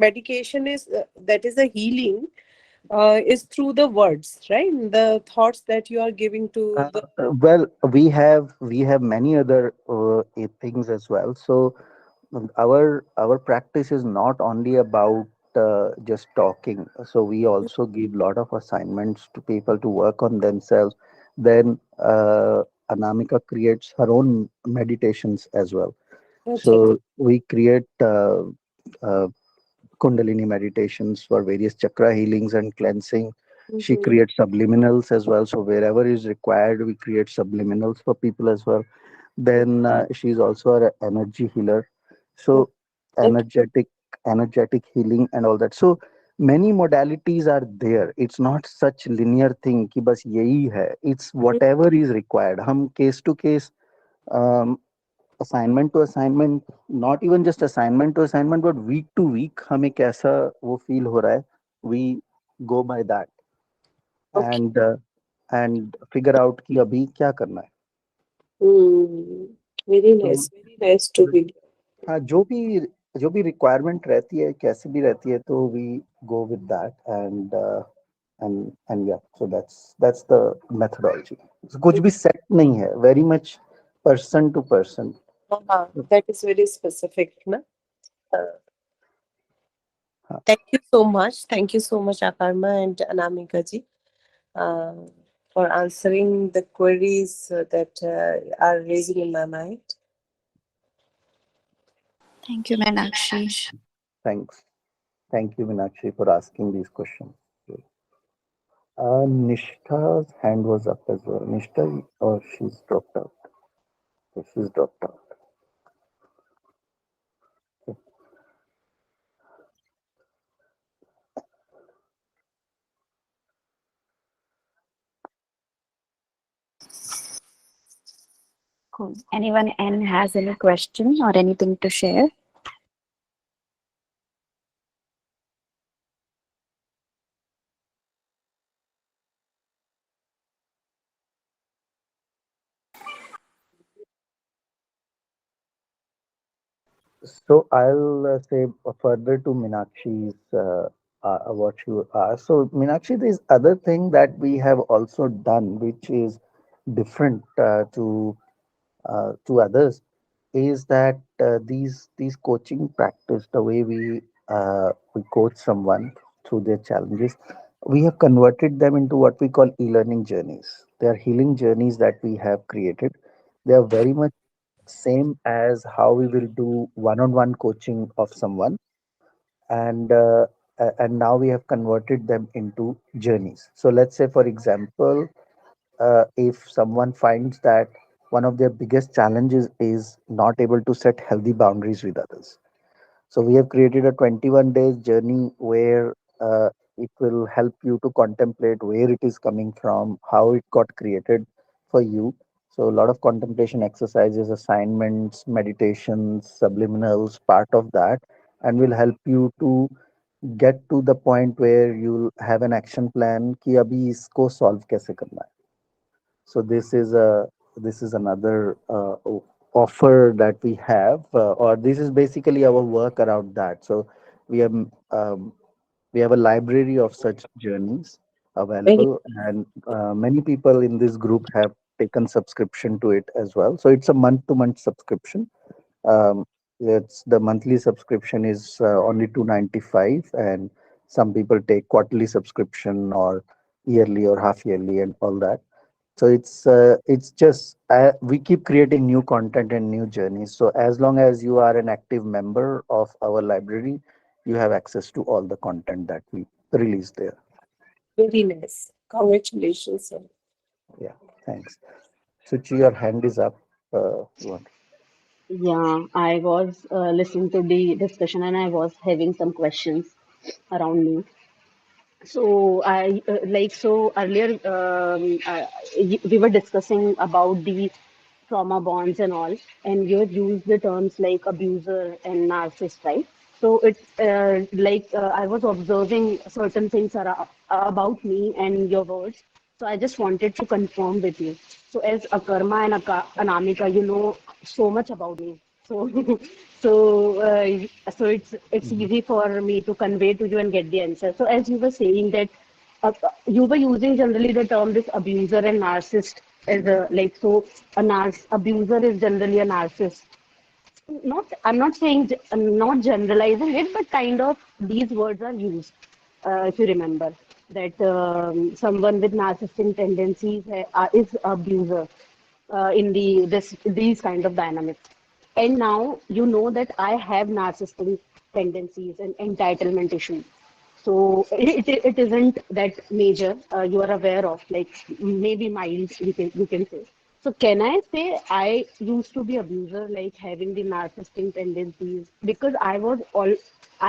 medication is that is a healing is through the words, right? The thoughts that you are giving to the Well, we have many other things as well. So our practice is not only about just talking. So we also give lot of assignments to people to work on themselves. Then Anamika creates her own meditations as well. So we create uh, Kundalini meditations for various chakra healings and cleansing. She creates subliminals as well. So wherever is required, we create subliminals for people as well. Then she's also an energy healer. So energetic, energetic healing and all that. So many modalities are there. It's not such linear thing कि बस यही है. It's whatever is required. हम case to case, um, assignment to assignment, not even just assignment to assignment, but week to week हमें कैसा वो feel हो रहा है, we go by that and and figure out कि अभी क्या करना है. very तो nice to be. हाँ, जो भी requirement रहती है कैसी भी रहती है तो we go with that and yeah, so that's the methodology. So कुछ भी set नहीं है, very much person to person. That is very specific, na? हाँ. Thank you so much, Akarma and Anamika ji, uh, for answering the queries that are raising in my mind. Thank you, Meenakshi. Thanks. Thank you, Meenakshi, for asking these questions. Nishtha's hand was up as well. Nishtha, or she's dropped out? So she's dropped out. Okay. Cool. Anyone has any question or anything to share? So I'll say further to Meenakshi's what you asked. So Meenakshi, there's other thing that we have also done, which is different to others, is that these coaching practice, the way we coach someone through their challenges, we have converted them into what we call e-learning journeys. They are healing journeys that we have created. They are very much same as how we will do one-on-one coaching of someone, and now we have converted them into journeys. So let's say, for example, if someone finds that one of their biggest challenges is not able to set healthy boundaries with others, so we have created a 21 days journey where it will help you to contemplate where it is coming from, how it got created for you. So a lot of contemplation exercises, assignments, meditations, subliminals, part of that, and will help you to get to the point where you'll have an action plan कि अभी इसको solve कैसे करना है. So this is another offer that we have, or this is basically our work around that. So we have um, we have a library of such journeys Very available, and many people in this group have taken subscription to it as well. So it's a month-to-month subscription. Um, it's the monthly subscription is only 295, and some people take quarterly subscription or yearly or half yearly and all that. So it's just we keep creating new content and new journeys. So as long as you are an active member of our library, you have access to all the content that we release there. very nice. Congratulations, sir. Yeah, thanks. Suchi, your hand is up. You want? Yeah, I was listening to the discussion and I was having some questions around me. So I so earlier we were discussing about the trauma bonds and all, and you have used the terms like abuser and narcissist, right? So it's I was observing certain things about me and your words. So I just wanted to confirm with you. So as Akarma and Anamika, you know so much about me. So so it's Mhm. easy for me to convey to you and get the answer. So as you were saying that you were using generally the term this abuser and narcissist as a abuser is generally a narcissist. Not I'm not saying I'm not generalizing it, but kind of these words are used. If you remember that someone with narcissistic tendencies is abuser in these kind of dynamics. And now you know that I have narcissistic tendencies and entitlement issues. So it isn't that major. You are aware of, like maybe mild. You can say. So can I say I used to be abuser, like having the narcissistic tendencies, because I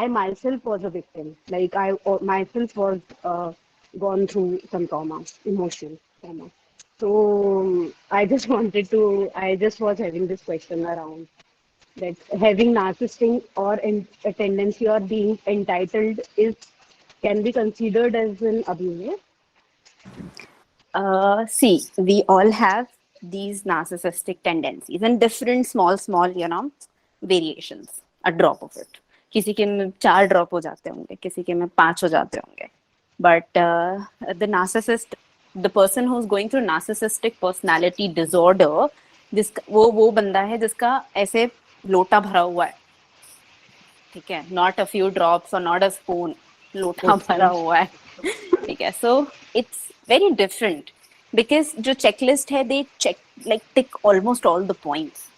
myself was a victim. Like I myself was gone through some trauma, emotional trauma. So I just was having this question around that having narcissistic or a tendency or being entitled is can be considered as an abuse. See, we all have these narcissistic tendencies and different small, variations. A drop of it. किसी के में 4 drop हो जाते होंगे, किसी के में 5 हो जाते होंगे. But the person who's going through narcissistic personality disorder, वो बंदा है जिसका ऐसे लोटा भरा हुआ है. ठीक है, not a few drops or not a spoon, लोटा भरा Okay. हुआ है. ठीक है, so it's very different because जो checklist है, they tick almost all the points,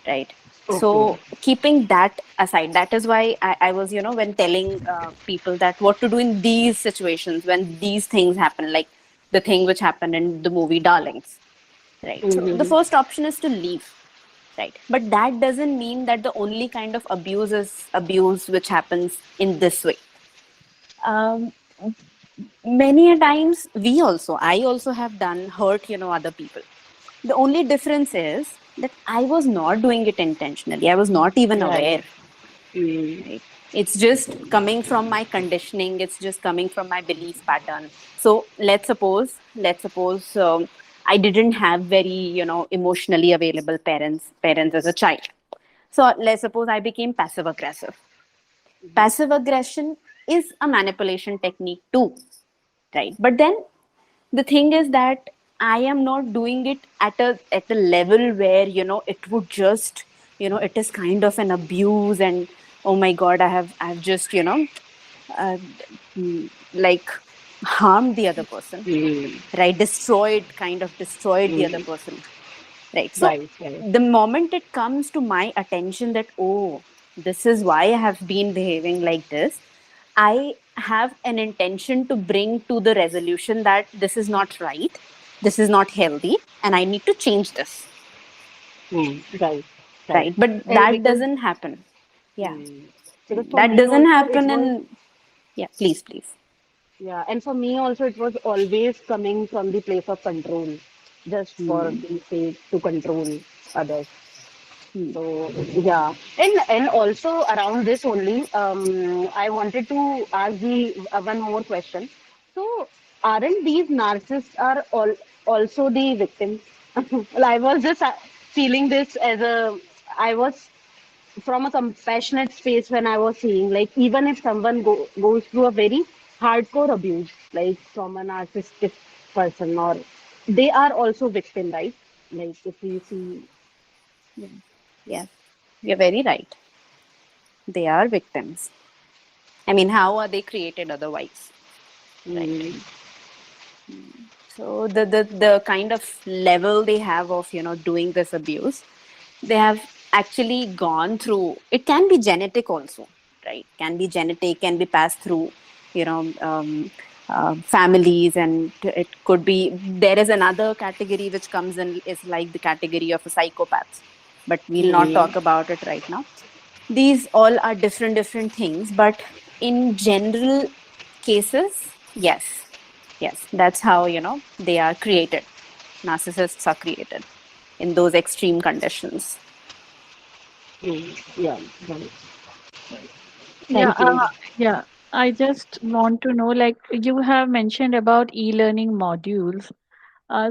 right? So Okay. keeping that aside, that is why I was, when telling people that what to do in these situations when these things happen, like the thing which happened in the movie Darlings, right? So the Mm-hmm. first option is to leave, right? But that doesn't mean that the only kind of abuse is abuse which happens in this way. um, Many a times I also have done hurt, other people. The only difference is that I was not doing it intentionally. I was not even Right. aware, Mm. right? It's just coming from my conditioning. It's just coming from my belief pattern. So let's suppose I didn't have very, emotionally available parents as a child. So let's suppose I became passive aggressive. Passive aggression is a manipulation technique too, right? But then the thing is that I am not doing it at a level where, it would just, it is kind of an abuse, and oh my god, I've just, uh, like harmed the other person, Mm. right? Destroyed the other Mm. person, right? So Right. Right. the moment it comes to my attention that, oh, this is why I have been behaving like this, I have an intention to bring to the resolution that this is not right, this is not healthy, and I need to change this, Mm. Right. Right. right? But And that because doesn't happen. Yeah. because for That me doesn't also it happen. was. And yeah, please. Yeah, and for me also, it was always coming from the place of control, just for Hmm. the sake to control others. Hmm. So yeah, and also around this only, I wanted to ask the one more question. So aren't these narcissists are all also the victims? Well, I was just feeling this as a, I was from a compassionate space when I was seeing, like, even if someone goes through a very hardcore abuse, like from a narcissistic person, or they are also victim, right? Like if we see, Yeah. Yes, you're very right. They are victims. I mean, how are they created otherwise, right? mm, So the kind of level they have of doing this abuse, they have actually gone through. It can be genetic also, right? Can be genetic, can be passed through, you know, families, and it could be. There is another category which comes in is like the category of a psychopath, but we'll not mm, talk about it right now. These all are different things, but in general cases, yes, that's how they are created. Narcissists are created in those extreme conditions. yeah, right. Yeah, Thank you. yeah. I just want to know, like you have mentioned about e-learning modules.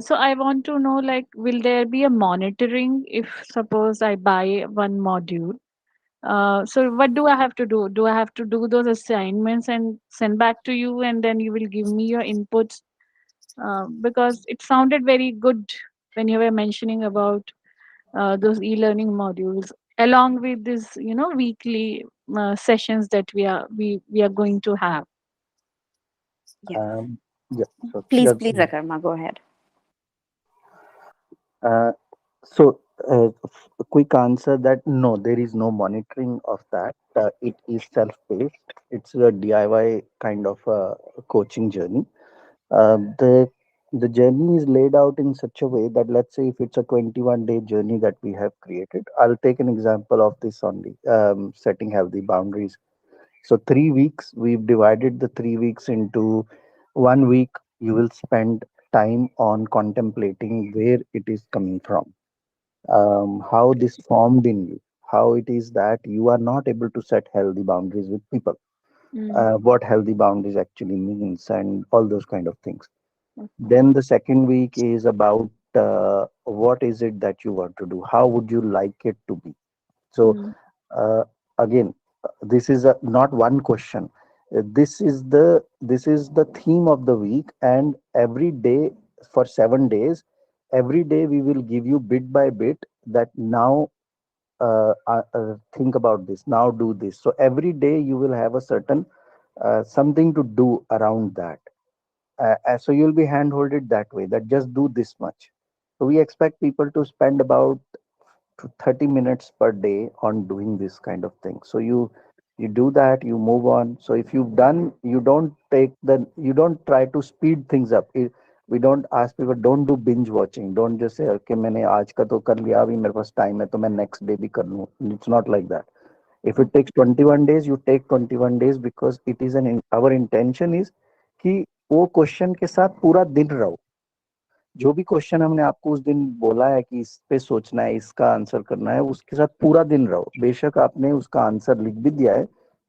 So I want to know, like, will there be a monitoring if suppose I buy one module? So what do I have to do? Do I have to do those assignments and send back to you, and then you will give me your inputs? Because it sounded very good when you were mentioning about those e-learning modules along with this, weekly sessions that we are going to have. Yeah. Um, yeah. So Please, just Akarma, go ahead. uh, so a quick answer that no, there is no monitoring of that. It is self-paced. It's a DIY kind of coaching journey. The journey is laid out in such a way that, let's say if it's a 21-day journey that we have created, I'll take an example of this only, setting healthy boundaries. So 3 weeks, we've divided the 3 weeks into 1 week. You will spend time on contemplating where it is coming from, how this formed in you, how it is that you are not able to set healthy boundaries with people, Mm, what healthy boundaries actually means, and all those kind of things. okay. Then the second week is about what is it that you want to do, how would you like it to be. So Mm, uh, again, this is not one question. This is the theme of the week, and every day for 7 days, every day we will give you bit by bit that now think about this, now do this. So every day you will have a certain something to do around that. So you'll be handholded that way, that just do this much. So we expect people to spend about to 30 minutes per day on doing this kind of thing. So you do that, you move on. So if you've done, you don't try to speed things up. We don't ask people, don't do binge watching, don't just say okay मैंने आज का तो कर लिया, अभी मेरे पास time है तो मैं next day भी कर लूँ. It's not like that. If it takes 21 days, you take 21 days, because it is our intention is कि वो क्वेश्चन के साथ पूरा दिन रहो. जो भी क्वेश्चन हमने आपको उस दिन बोला है कि इस पे सोचना है, इसका आंसर करना है, उसके साथ पूरा दिन रहो. बेशक आपने उसका आंसर लिख भी दिया है,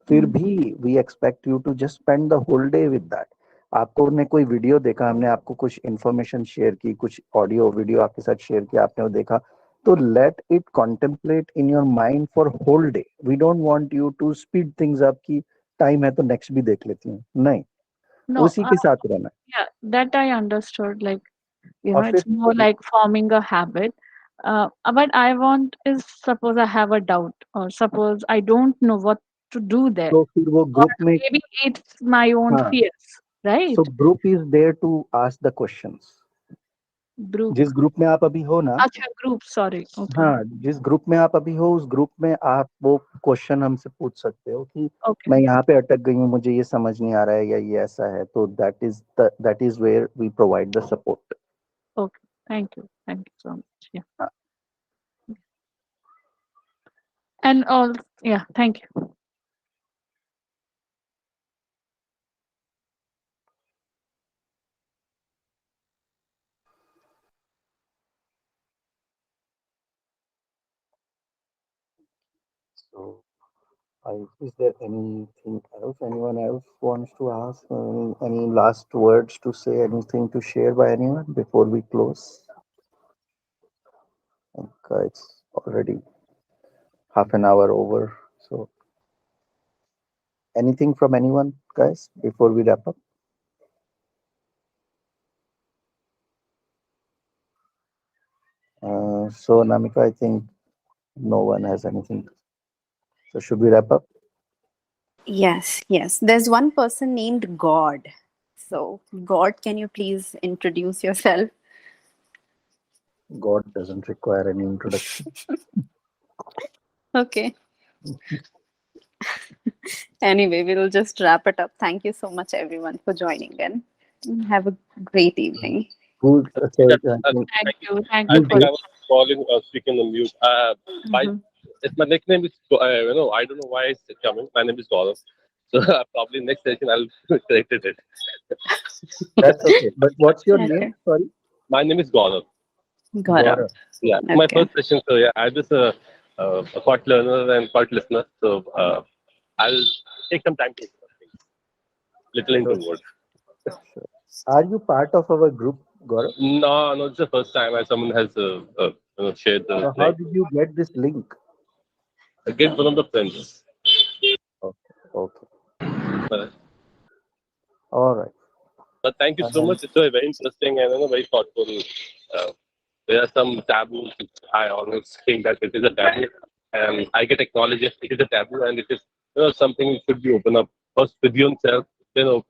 फिर mm, भी we expect you to just spend the whole day with that. आपको ने कोई वीडियो देखा, हमने आपको कुछ इंफॉर्मेशन शेयर की, कुछ ऑडियो वीडियो आपके साथ शेयर किया, आपने वो देखा, तो let it contemplate in your mind for whole day. We don't want you to speed things up की टाइम है तो नेक्स्ट भी देख लेती हूँ, नहीं, no, उसी के साथ रहना yeah, that I understood. Like, है. और it's फिर more like forming a habit. But I want is, suppose I have a doubt, or suppose I don't know what to do there, तो फिर वो or ग्रुप में, maybe it's my own हाँ, fears, so right? Group is there to ask the questions. Group, जिस group में आप अभी हो ना, acha group, sorry, okay, हाँ, जिस ग्रुप में आप अभी हो, उस ग्रुप में आप वो क्वेश्चन हमसे पूछ सकते हो कि okay, मैं यहाँ पे अटक गई हूँ, मुझे ये समझ नहीं आ रहा है, या ये ऐसा है. तो that is where we provide the support. okay. Thank you so much. Yeah, and all. Yeah, thank you. So is there anything else anyone else wants to ask? Any last words to say? Anything to share by anyone before we close? It's already half an hour over. So, anything from anyone, guys, before we wrap up? So, Namika, I think no one has anything. So, should we wrap up? Yes, yes. There's one person named God. So, God, can you please introduce yourself? God doesn't require any introduction. Okay. Anyway, we'll just wrap it up. Thank you so much, everyone, for joining in. Have a great evening. Who's Yeah, Thank you. Thank I you who's for think I this? was calling, speaking on mute. My Mhm. my nickname is I don't know why it's coming. My name is 𝗕𝗹𝗿. So probably next session I'll correct it. That's okay. But what's your name? Okay. Sorry, My name is 𝗕𝗹𝗿. Gaurav. Gaurav. Yeah, my Okay. first session. So yeah, I'm just a part learner and part listener. So I'll take some time to explain things. Little Sure, introvert. sure. Are you part of our group, Gaurav? No, no, it's the first time someone has shared the So how link. did you get this link? Again, one of the friends. Okay, okay. Uh, All right. but thank you so Um, much. It's very interesting and very thoughtful. Uh, there are some taboos. I always think that it is a taboo, and I get acknowledged if it is a taboo, and it is something that should be open up first with yourself.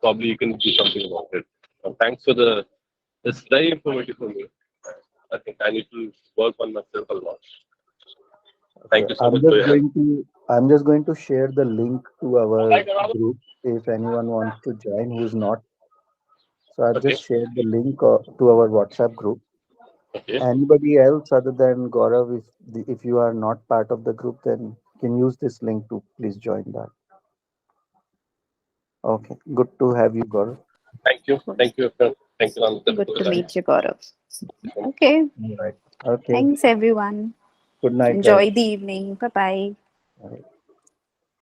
Probably you can do something about it. Thanks for the. It's very informative for me. I think I need to work on myself a lot. Thank okay. you so much for your help. I'm just going to share the link to our group if anyone wants to join who's not. So I've Okay, just shared the link to our WhatsApp group. okay, Anybody else other than Gaurav, if you are not part of the group, then can use this link to please join that. Okay, good to have you, Gaurav. thank you, thank you, Anand, Good for the to time. meet you, Gaurav. Okay. All right. Okay. Thanks, everyone. Good night, guys. Enjoy the evening. Bye bye. All right.